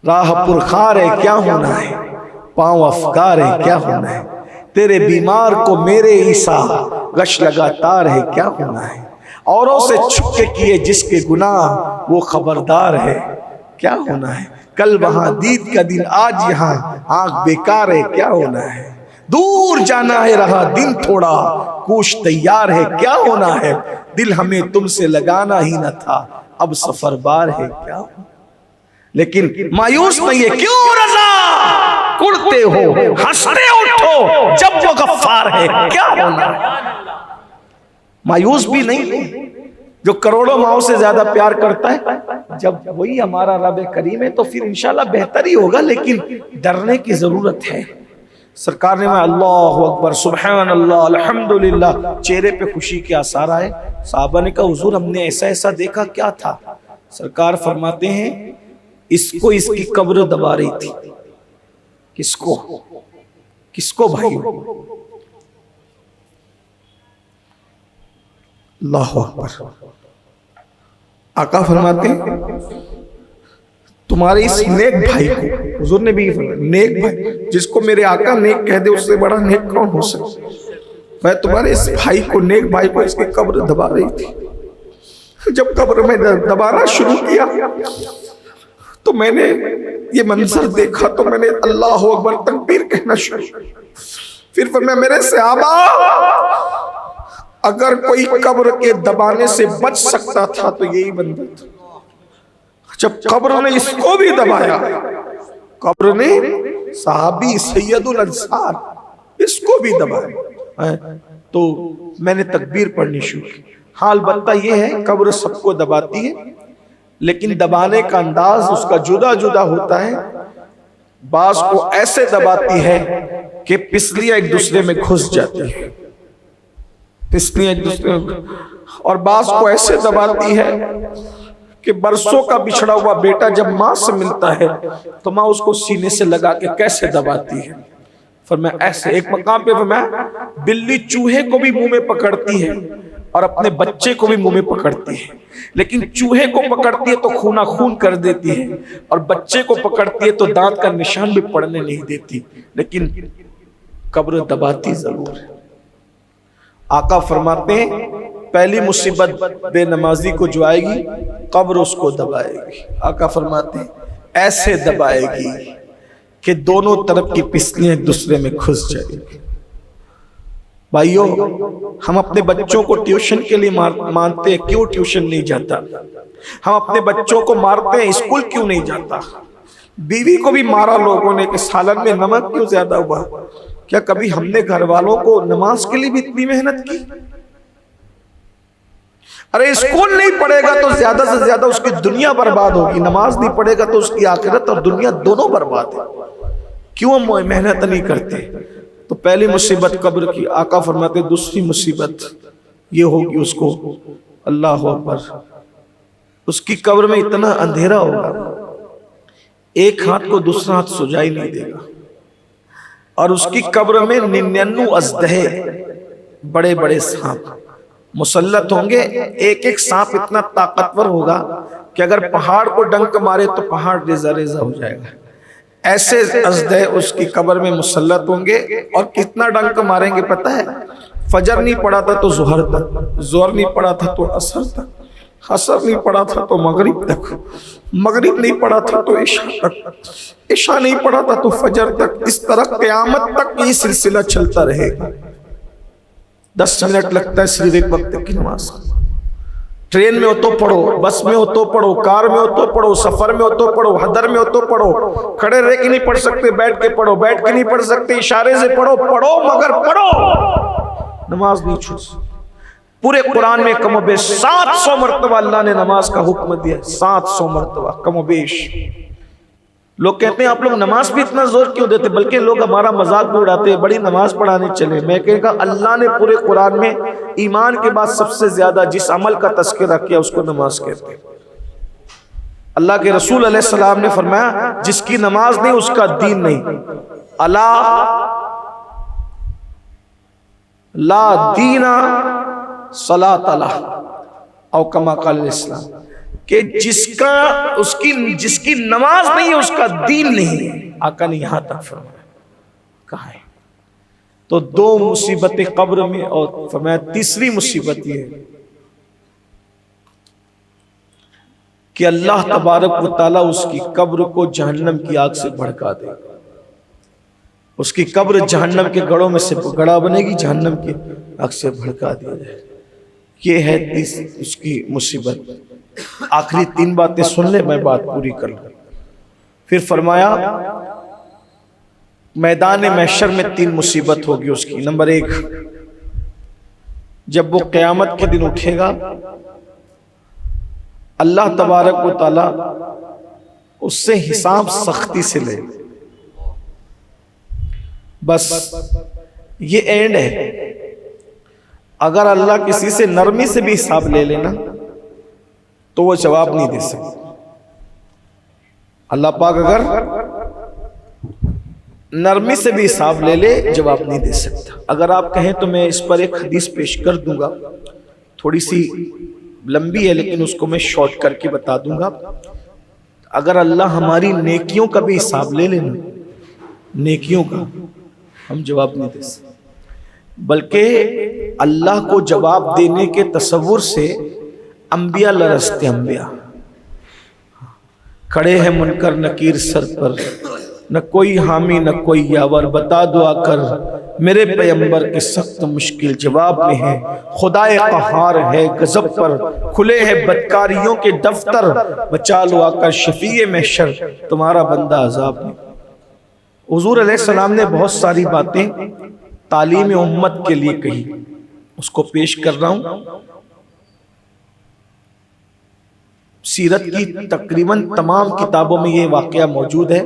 راہ پرخار ہے کیا ہونا ہے، پاؤں افکار ہے کیا ہونا ہے. تیرے بیمار کو میرے عیسیٰ غش لگاتار ہے کیا ہونا ہے. اوروں سے چھپ کے کیے جس کے گناہ وہ خبردار ہے کیا ہونا ہے. کل وہاں دید کا دن، آج یہاں آنکھ بیکار ہے کیا ہونا ہے. دور جانا ہے رہا دن تھوڑا، کوش تیار ہے کیا ہونا ہے. دل ہمیں تم سے لگانا ہی نہ تھا، اب سفر بار ہے کیا ہونا. لیکن مایوس نہیں ہے. کیوں رضا کڑتے ہو، ہنستے اٹھو جب وہ غفار ہے کیا ہونا ہے. مایوس بھی نہیں. جو کروڑوں ماؤں سے زیادہ پیار کرتا ہے، جب وہی ہمارا رب کریم ہے تو پھر انشاءاللہ بہتر ہی ہوگا. لیکن ڈرنے کی ضرورت ہے. سرکار نے اللہ اکبر، سبحان اللہ، الحمدللہ، چہرے پہ خوشی کے آثار آئے. صحابہ نے کہا حضور ہم نے ایسا ایسا دیکھا، کیا تھا؟ سرکار فرماتے ہیں اس کو اس کی قبر دبا رہی تھی. کس کو بھائی؟ اللہ اکبر. آقا فرماتے ہیں تمہارے اس نیک بھائی کو، حضور نے بھی فرمایا نیک بھائی، جس کو میرے آقا نیک کہہ دے اس سے بڑا نیک کون ہو سکتا. میں تمہارے اس بھائی کو، نیک بھائی کو، اس کی قبر دبا رہی تھی. جب قبر میں دبانا شروع کیا تو میں نے یہ منظر دیکھا تو میں نے اللہ اکبر تکبیر کہنا شروع. پھر فرمایا میرے صحابہ اگر کوئی قبر کے دبانے سے بچ سکتا تھا تو یہی بندہ تھا. جب قبر نے اس کو بھی دبایا، قبر نے صحابی سید الانصار اس کو بھی دبایا، تو میں نے تکبیر پڑھنی شروع کی. حال البتہ یہ ہے قبر سب کو دباتی ہے، لیکن دبانے کا انداز اس کا جدا جدا ہوتا ہے. بعض کو ایسے دباتی ہے کہ پسلیاں ایک دوسرے میں گھس جاتی ہیں، پسلیاں ایک دوسرے میں، اور بعض کو ایسے دباتی ہے کہ برسوں کا بچھڑا ہوا بیٹا جب ماں سے ملتا ہے تو ماں اس کو سینے سے لگا کے کیسے دباتی ہے. فرمایا ایسے. ایک مقام پہ فرمایا بلی چوہے کو بھی منہ میں پکڑتی ہے اور اپنے بچے کو بھی منہ میں پکڑتی ہے، لیکن چوہے کو پکڑتی ہے تو خونا خون کر دیتی ہے، اور بچے کو پکڑتی ہے تو دانت کا نشان بھی پڑنے نہیں دیتی، لیکن قبر دباتی ضرور ہے. آقا فرماتے ہیں پہلی مصیبت بے نمازی کو جو آئے گی قبر اس کو دبائے گی. آقا فرماتے ہیں ایسے دبائے گی کہ دونوں طرف کی پسلیاں ایک دوسرے میں گھس جائیں گی. بھائیو، ہم اپنے بچوں کو ٹیوشن کے لیے مانتے ہیں، کیوں ٹیوشن نہیں جاتا؟ ہم اپنے بچوں کو مارتے ہیں، اسکول کیوں نہیں جاتا؟ بیوی کو بھی مارا لوگوں نے کہ سالن میں نمک کیوں زیادہ ہوا. کیا کبھی ہم نے گھر والوں کو نماز کے لیے بھی اتنی محنت کی؟ ارے اسکول نہیں پڑھے گا تو زیادہ سے زیادہ اس کی دنیا برباد ہوگی، نماز نہیں پڑھے گا تو اس کی آخرت اور دنیا دونوں برباد ہے. کیوں ہم محنت نہیں کرتے؟ تو پہلی مصیبت قبر کی. آقا فرماتے دوسری مصیبت یہ ہوگی اس کو، اللہ اکبر، اس کی قبر میں اتنا اندھیرا ہوگا ایک ہاتھ کو دوسرا ہاتھ سجائی نہیں دے گا، اور اس کی قبر میں 99 اژدہے بڑے بڑے سانپ مسلط ہوں گے. ایک ایک سانپ اتنا طاقتور ہوگا کہ اگر پہاڑ کو ڈنک مارے تو پہاڑ ریزہ ریزہ ہو جائے گا. ایسے اژدہے اس کی قبر میں مسلط ہوں گے، اور کتنا ڈنک ماریں گے پتہ ہے؟ فجر نہیں پڑا تھا تو ظہر تک، ظہر نہیں پڑا تھا تو عصر تک، عصر نہیں پڑا تھا تو مغرب تک، مغرب نہیں پڑا تھا تو عشاء تک، عشاء نہیں پڑا تھا تو فجر تک. اس طرح قیامت تک یہ سلسلہ چلتا رہے گا. 10 منٹ لگتا ہے صرف ایک وقت کی نماز. ٹرین میں ہو تو پڑھو، بس میں ہو تو پڑھو، کار میں ہو تو پڑھو، سفر میں ہو تو پڑھو، حضر میں ہو تو پڑھو. کھڑے رہ کے نہیں پڑھ سکتے بیٹھ کے پڑھو، بیٹھ کے نہیں پڑھ سکتے اشارے سے پڑھو، پڑھو مگر پڑھو. نماز نہیں چھوٹ. پورے قرآن میں کم و بیش 700 مرتبہ اللہ نے نماز کا حکم دیا. 700 مرتبہ کم و بیش. لوگ کہتے ہیں آپ لوگ نماز بھی اتنا زور کیوں دیتے؟ بلکہ لوگ ہمارا مذاق بھی اڑاتے ہیں، بڑی نماز پڑھانے چلے. میں کہوں گا اللہ نے پورے قرآن میں ایمان کے بعد سب سے زیادہ جس عمل کا تذکرہ کیا اس کو نماز کہتے ہیں. اللہ کے رسول علیہ السلام نے فرمایا جس کی نماز نہیں اس کا دین نہیں. الا لا دینا صلاۃ اللہ او کما قال الاسلام، کہ جس کی نماز نہیں ہے اس کا دین نہیں ہے. آقا نے یہاں تک فرمایا. کہا ہے تو 2 مصیبتیں قبر میں، اور فرمایا تیسری مصیبت یہ ہے کہ اللہ تبارک و تعالیٰ اس کی قبر کو جہنم کی آگ سے بھڑکا دے گا. اس کی قبر جہنم کے گڑھوں میں سے گڑھا بنے گی، جہنم کی آگ سے بھڑکا دیا جائے. یہ ہے اس کی مصیبت. آخری 3 باتیں سن لے، میں بات پوری کر لوں. پھر فرمایا میدان محشر میں 3 مصیبت ہوگی اس کی. نمبر 1، جب وہ قیامت کے دن اٹھے گا اللہ تبارک و تعالی اس سے حساب سختی سے لے. بس یہ اینڈ ہے. اگر اللہ کسی سے نرمی سے بھی حساب لے لینا تو وہ جواب نہیں دے سکتا. اللہ پاک اگر نرمی سے بھی حساب لے لے جواب نہیں دے سکتا. اگر آپ کہیں تو میں اس پر ایک حدیث پیش کر دوں گا، تھوڑی سی لمبی ہے لیکن اس کو میں شارٹ کر کے بتا دوں گا. اگر اللہ ہماری نیکیوں کا بھی حساب لے لینا، نیکیوں کا، ہم جواب نہیں دے سکتے. بلکہ اللہ کو جواب دینے کے تصور سے انبیاء لرزتے. انبیاء کھڑے ہیں منکر نکیر سر پر، نہ کوئی حامی نہ کوئی یاور، بتا دعا کر میرے پیغمبر کے سخت مشکل جواب میں ہے، خدائے قہار ہے غضب پر، کھلے ہیں بدکاریوں کے دفتر، بچا لو آقا شفیع محشر تمہارا بندہ عذاب میں۔ حضور علیہ السلام نے بہت ساری باتیں تعلیم امت کے لیے کہی، اس کو پیش کر رہا ہوں۔ سیرت کی تقریباً تمام کتابوں میں یہ واقعہ موجود ہے،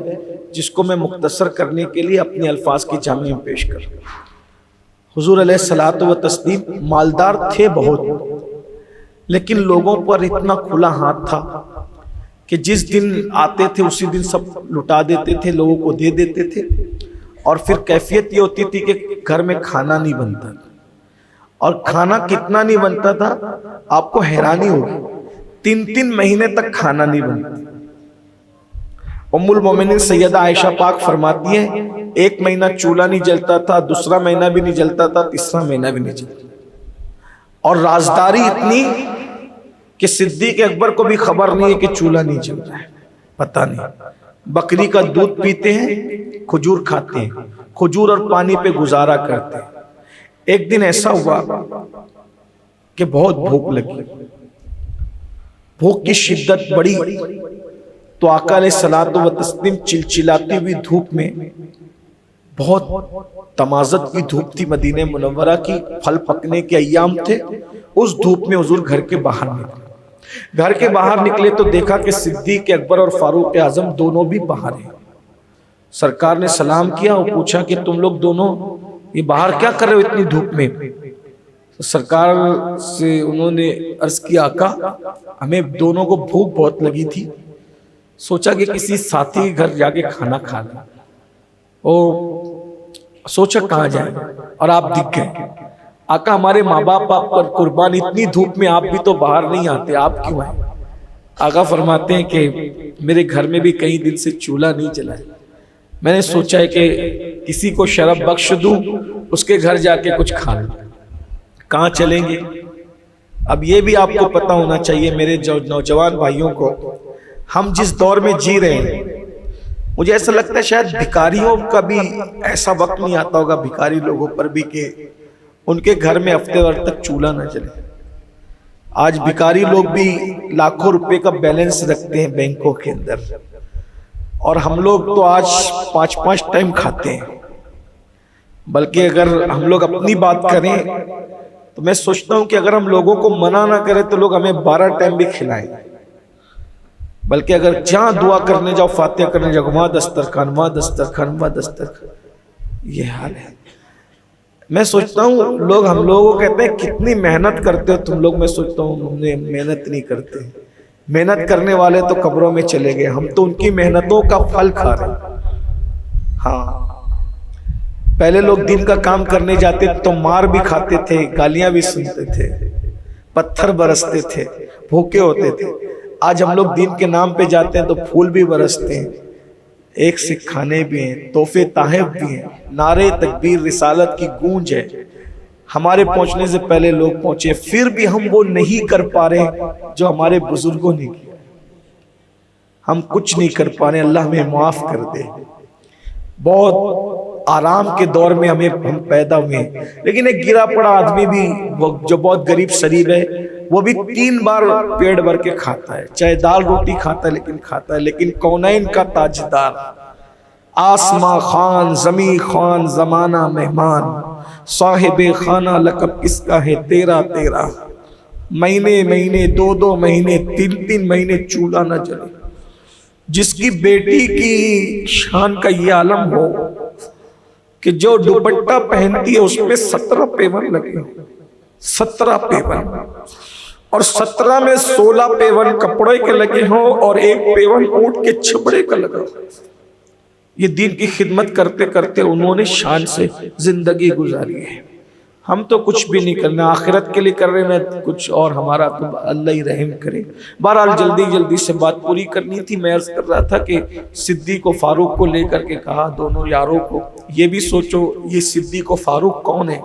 جس کو میں مختصر کرنے کے لیے اپنے الفاظ کی جامع میں پیش کر رہا ہوں۔ حضور علیہ الصلوۃ والتسلیم مالدار تھے بہت، لیکن لوگوں پر اتنا کھلا ہاتھ تھا کہ جس دن آتے تھے اسی دن سب لٹا دیتے تھے، لوگوں کو دے دیتے تھے، اور پھر کیفیت یہ ہوتی تھی کہ گھر میں کھانا نہیں بنتا تھا، اور کھانا کتنا نہیں بنتا تھا آپ کو حیرانی ہوگی، 3 مہینے تک کھانا نہیں بنتا۔ ام المومنین سیدہ عائشہ پاک فرماتی ہیں 1 مہینہ چولہا نہیں جلتا تھا، دوسرا مہینہ بھی نہیں جلتا تھا، تیسرا مہینہ بھی نہیں جلتا، اور رازداری اتنی کہ صدیق اکبر کو بھی خبر نہیں ہے کہ چولہا نہیں جل رہا ہے، پتہ نہیں۔ بکری کا دودھ پیتے ہیں، کھجور کھاتے ہیں، کھجور اور پانی پہ گزارا کرتے ہیں۔ ایک دن ایسا ہوا کہ بہت بھوک لگی، بھوک کی شدت بڑی، تو آقا علیہ الصلوۃ والتسلیم چلچلاتی ہوئی دھوپ میں، بہت تمازت کی دھوپ تھی مدینہ منورہ کی، پھل پکنے کے ایام تھے، اس دھوپ میں حضور گھر کے باہر نکلے۔ گھر کے باہر نکلے تو دیکھا کہ صدیق اکبر اور فاروق اعظم دونوں بھی باہر ہیں۔ سرکار نے سلام کیا اور پوچھا کہ تم لوگ دونوں یہ باہر کیا کر رہے ہو اتنی دھوپ میں؟ سرکار سے انہوں نے عرض کیا آقا ہمیں دونوں کو بھوک بہت لگی تھی، سوچا کہ کسی ساتھی کے گھر جا کے کھانا کھا لیں، اور سوچا کہاں جائیں، اور آپ دکھ گئے۔ آقا ہمارے ماں باپ آپ پر قربان، اتنی دھوپ میں آپ بھی تو باہر نہیں آتے، آپ کیوں آئے؟ آقا فرماتے ہیں کہ میرے گھر میں بھی کئی دن سے چولہا نہیں جلا ہے، میں نے سوچا ہے کہ کسی کو شرف بخش دوں، اس کے گھر جا کے کچھ کھا لوں۔ کہاں چلیں گے؟ اب یہ بھی آپ کو پتہ ہونا چاہیے میرے نوجوان بھائیوں کو، ہم جس دور میں جی رہے ہیں، مجھے ایسا لگتا ہے شاید بھکاریوں کا بھی ایسا وقت نہیں آتا ہوگا، بھکاری لوگوں پر بھی، کہ ان کے گھر میں ہفتے بھر تک چولہا نہ جلے۔ آج بھکاری لوگ بھی لاکھوں روپے کا بیلنس رکھتے ہیں بینکوں کے اندر، اور ہم لوگ تو آج 5 ٹائم کھاتے ہیں۔ بلکہ اگر ہم لوگ اپنی بات کریں تو میں سوچتا ہوں کہ اگر ہم لوگوں کو منع نہ کریں تو لوگ ہمیں 12 ٹائم بھی کھلائیں، بلکہ اگر جہاں دعا کرنے جاؤ، فاتحہ کرنے جاؤ، وہاں دسترخوان، وہاں دسترخوان، وہاں دسترخوان، یہ حال ہے۔ میں سوچتا ہوں لوگ ہم لوگوں کو کہتے ہیں کتنی محنت کرتے ہو تم لوگ، میں سوچتا ہوں ہم نے محنت نہیں کرتے، محنت کرنے والے تو قبروں میں چلے گئے، ہم تو ان کی محنتوں کا پھل کھا رہے ہیں۔ ہاں، پہلے لوگ دین کا کام کرنے جاتے تو مار بھی کھاتے تھے، گالیاں بھی سنتے تھے، پتھر برستے تھے، بھوکے ہوتے تھے۔ آج ہم لوگ دین کے نام پہ جاتے ہیں تو پھول بھی برستے ہیں، ایک سے کھانے بھی ہیں، تحفے تحائف بھی ہیں، نعرے تکبیر رسالت کی گونج ہے۔ ہمارے پہنچنے سے پہلے لوگ پہنچے، پھر بھی ہم وہ نہیں کر پا رہے جو ہمارے بزرگوں نے کیا۔ ہم کچھ نہیں کر پا رہے، اللہ ہمیں معاف کر دے۔ بہت آرام کے دور میں ہم پیدا ہوئے ہیں، لیکن ایک گرا پڑا آدمی بھی جو بہت غریب شریف ہے، وہ بھی 3 بار پیٹ بھر کے کھاتا ہے، چاہے دال روٹی کھاتا ہے لیکن کھاتا ہے۔ لیکن کونین کا تاجدار، آسماں خان، زمین خان، زمانہ مہمان، صاحب خانہ لقب کس کا ہے تیرا تیرا، مہینے 2 مہینے 3 مہینے چولہا نہ جلے، جس کی بیٹی کی شان کا یہ عالم ہو کہ جو دوپٹہ پہنتی ہے اس میں 17 پیون لگے، 17 پیون، اور 17 میں 16 پیون کپڑے کے لگے ہوں اور 1 پیون اونٹ کے چھبڑے کا لگا ہو۔ یہ دین کی خدمت کرتے کرتے انہوں نے شان سے زندگی گزاری ہے۔ ہم تو کچھ بھی نہیں کرنا، آخرت کے لیے کر رہے ہیں کچھ، اور ہمارا تو اللہ ہی رحم کرے۔ بہرحال جلدی سے بات پوری کرنی تھی۔ میں عرض کر رہا تھا کہ صدیق و فاروق کو لے کر کے کہا دونوں یاروں کو، یہ بھی سوچو یہ صدیق و فاروق کون ہے؟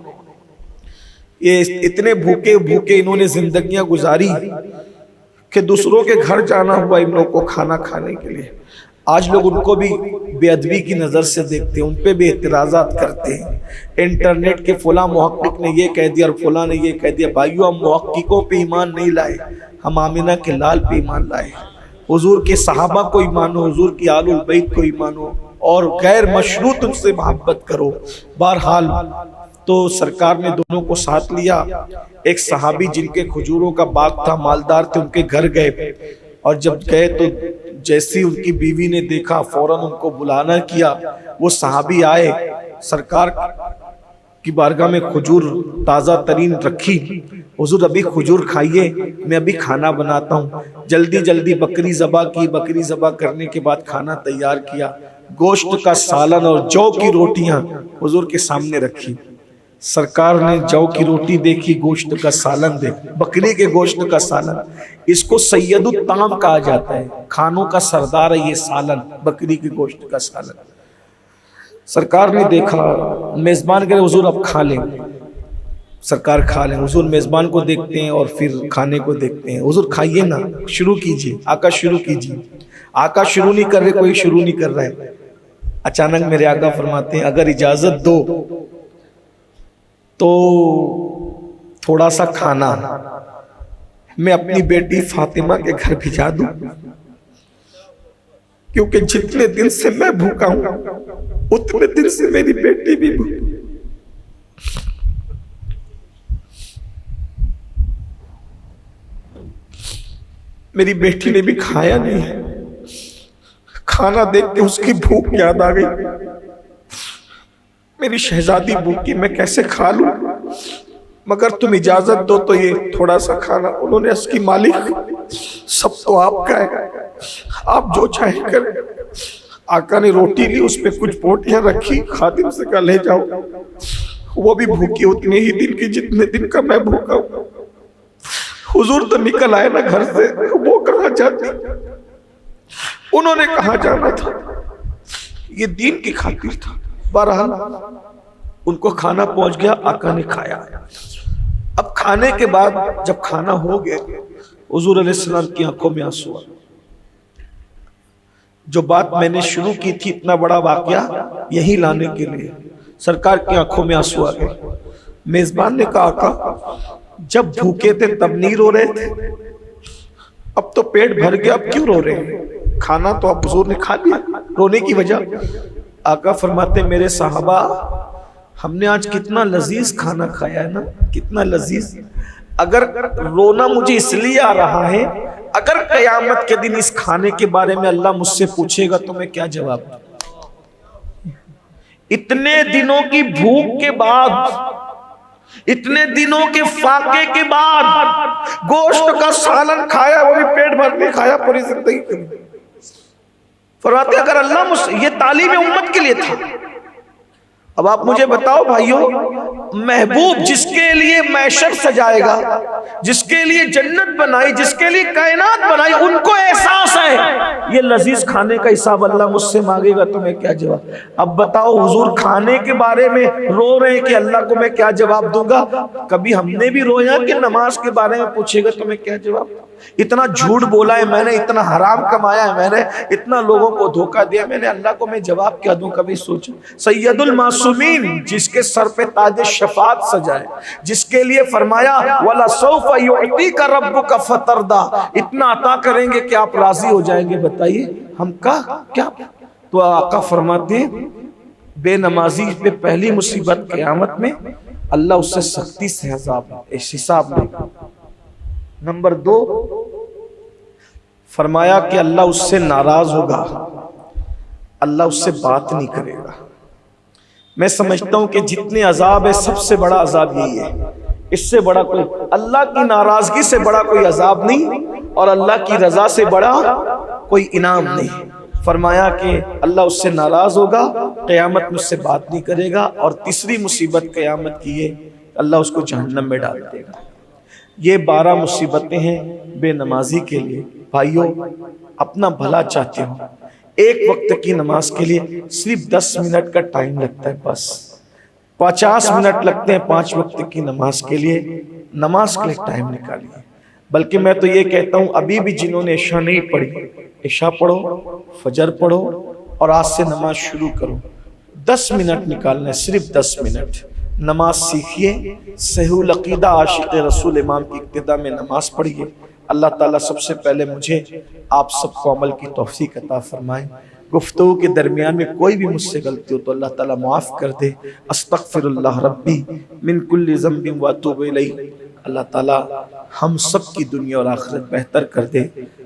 یہ اتنے بھوکے انہوں نے زندگیاں گزاری کہ دوسروں کے گھر جانا ہوا ان لوگوں کو کھانا کھانے کے لیے۔ آج لوگ ان کو بھی بے ادبی کی نظر سے دیکھتے ہیں، ان پہ بھی اعتراضات کرتے ہیں، انٹرنیٹ کے فلاں محقق نے یہ کہہ دیا اور فلاں نے یہ کہہ دیا۔ بھائیو، ہم محققوں پہ ایمان نہیں لائے، ہم آمنہ کے لال پہ ایمان لائے، حضور کے صحابہ کو ایمانو، حضور کی آل البیت کو ایمانو، اور غیر مشروط ان سے محبت کرو۔ بہرحال تو سرکار نے دونوں کو ساتھ لیا۔ ایک صحابی جن کے کھجوروں کا باغ تھا، مالدار تھے، ان کے گھر گئے، اور جب گئے تو جیسی ان کی بیوی نے دیکھا فوراً ان کو بلانا کیا۔ وہ صحابی آئے، سرکار کی بارگاہ میں کھجور تازہ ترین رکھی، حضور ابھی کھجور کھائیے، میں ابھی کھانا بناتا ہوں۔ جلدی جلدی بکری ذبح کی، بکری ذبح کرنے کے بعد کھانا تیار کیا، گوشت کا سالن اور جو کی روٹیاں حضور کے سامنے رکھی۔ سرکار نے جو کی روٹی دیکھی، گوشت کا سالن دیکھ، بکری کے گوشت کا سالن، اس کو سید الطعام کہا جاتا ہے، کھانوں کا سردار ہے یہ سالن، بکری کے گوشت کا سالن۔ سرکار نے دیکھا، میزبان کہے حضور اب کھا لیں، سرکار کھا لیں۔ حضور میزبان کو دیکھتے ہیں اور پھر کھانے کو دیکھتے ہیں، حضور کھائیے نا، شروع کیجئے، آقا شروع کیجئے۔ آقا شروع نہیں کر رہے، کوئی شروع نہیں کر رہا ہے۔ اچانک میرے آقا فرماتے ہیں اگر اجازت دو تو تھوڑا سا کھانا میں اپنی بیٹی فاطمہ کے گھر بھیجا دوں، کیونکہ جتنے دن سے میں بھوکا ہوں اتنے دن سے میری بیٹی بھی بھوکی۔ میری بیٹی نے بھی کھایا نہیں ہے، کھانا دیکھ کے اس کی بھوک یاد آ گئی، میری شہزادی بھوکی، میں کیسے کھا لوں، مگر تم اجازت دو تو یہ تھوڑا سا کھانا۔ انہوں نے اس کی مالک سب تو آپ کا ہے، آپ جو چاہیں کریں۔ آقا نے روٹی لی، اس پہ کچھ بوٹیاں رکھی، خادم سے کہا لے جاؤ، وہ بھی بھوکی اتنے ہی دن کی جتنے دن کا میں بھوکا ہوں۔ حضور تو نکل آئے نا گھر سے، وہ کہاں جاتی، انہوں نے کہاں جانا تھا، یہ دین کی خاطر تھا۔ بہرحال ان کو کھانا پہنچ گیا، آقا نے کھایا۔ اب کھانے کے بعد جب کھانا ہو گیا، حضور علیہ السلام کی آنکھوں میں آنسو آ گئے۔ جو بات میں نے شروع کی تھی، اتنا بڑا واقعہ یہی لانے کے لیے، سرکار کی آنکھوں میں آنسو آ گئے۔ میزبان نے کہا آقا جب بھوکے تھے تب نہیں رو رہے تھے، اب تو پیٹ بھر گیا، اب کیوں رو رہے ہیں، کھانا تو اب حضور نے کھا لیا، رونے کی وجہ؟ آقا فرماتے میرے صحابہ ہم نے آج کتنا لذیذ کھانا کھایا ہے نا، کتنا لذیذ۔ اگر رونا مجھے اس لیے آ رہا ہے، اگر قیامت کے دن اس کھانے کے بارے میں اللہ مجھ سے پوچھے گا تو میں کیا جواب دوں؟ اتنے دنوں کی بھوک کے بعد، اتنے دنوں کے فاقے کے بعد گوشت کا سالن کھایا، وہ بھی پیٹ بھر نہیں کھایا پوری زندگی کے لیے۔ فرماتے اگر اللہ مجھ سے، یہ تعلیم امت کے لیے تھا۔ اب آپ مجھے بتاؤ بھائیو، محبوب جس کے لیے معشر سجائے گا، جس کے لیے جنت بنائی، جس کے لیے کائنات بنائی، ان کو احساس ہے یہ لذیذ کھانے کا حساب اللہ مجھ سے مانگے گا تو میں کیا جواب؟ اب بتاؤ حضور کھانے کے بارے میں رو رہے ہیں کہ اللہ کو میں کیا جواب دوں گا؟ کبھی ہم نے بھی رویا کہ نماز کے بارے میں پوچھے گا تو میں کیا جواب دوں؟ اتنا جھوٹ بولا ہے میں نے، اتنا حرام کمایا ہے میں نے، اتنا لوگوں کو دھوکہ دیا میں نے، اللہ کو میں جواب کیا دوں؟ کبھی سوچو۔ سید المعصومین جس کے سر پہ تاج شفاعت سجائے، جس کے لیے فرمایا وَلَسَوْفَ يُعْطِيكَ رَبُّكَ فَتَرْضَىٰ، اتنا عطا کریں گے کہ آپ راضی ہو جائیں گے۔ بتائیے ہم کا کیا؟ تو آقا فرماتے ہیں بے نمازی پہ پہلی مصیبت قیامت میں اللہ اس سے سختی سے حساب لے گا۔ نمبر 2 فرمایا کہ اللہ اس سے ناراض ہوگا، اللہ اس سے بات نہیں کرے گا۔ میں سمجھتا ہوں کہ جتنے عذاب ہے سب سے بڑا عذاب یہی ہے، اس سے بڑا کوئی، اللہ کی ناراضگی سے بڑا کوئی عذاب نہیں، اور اللہ کی رضا سے بڑا کوئی انعام نہیں۔ فرمایا کہ اللہ اس سے ناراض ہوگا، قیامت میں اس سے بات نہیں کرے گا، اور تیسری مصیبت قیامت کی ہے اللہ اس کو جہنم میں ڈال دے گا۔ یہ 12 مصیبتیں ہیں بے نمازی کے لیے۔ بھائیو اپنا بھلا چاہتے ہو، ایک وقت کی نماز کے لیے صرف 10 منٹ کا ٹائم لگتا ہے، بس 50 منٹ لگتے ہیں 5 وقت کی نماز کے لیے۔ نماز کے لیے ٹائم نکالیے، بلکہ میں تو یہ کہتا ہوں ابھی بھی جنہوں نے عشاء نہیں پڑھی، عشاء پڑھو، فجر پڑھو اور آج سے نماز شروع کرو۔ 10 منٹ نکالنا ہے، صرف 10 منٹ نماز سیکھیے، صحیح العقیدہ عاشق رسول امام کی اقتداء میں نماز پڑھیے۔ اللہ تعالیٰ سب سے پہلے مجھے آپ سب کو عمل کی توفیق عطا فرمائے۔ گفتگو کے درمیان میں کوئی بھی مجھ سے غلطی ہو تو اللہ تعالیٰ معاف کر دے۔ استغفر اللہ ربی من کل ذنب واتوب الیہ۔ اللہ تعالیٰ ہم سب کی دنیا اور آخرت بہتر کر دے،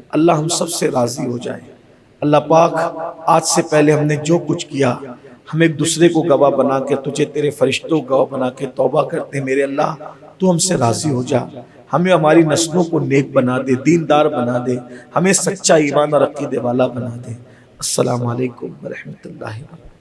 اللہ ہم سب سے راضی ہو جائے۔ اللہ پاک آج سے پہلے ہم نے جو کچھ کیا ہم ایک دوسرے کو گواہ بنا کے تجھے تیرے فرشتوں کو گواہ بنا کے توبہ کرتے ہیں۔ میرے اللہ تو ہم سے راضی ہو جا، ہمیں ہماری نسلوں کو نیک بنا دے، دیندار بنا دے، ہمیں سچا ایمان اور عقیدے والا بنا دے۔ السلام علیکم ورحمۃ اللہ وبرکاتہ۔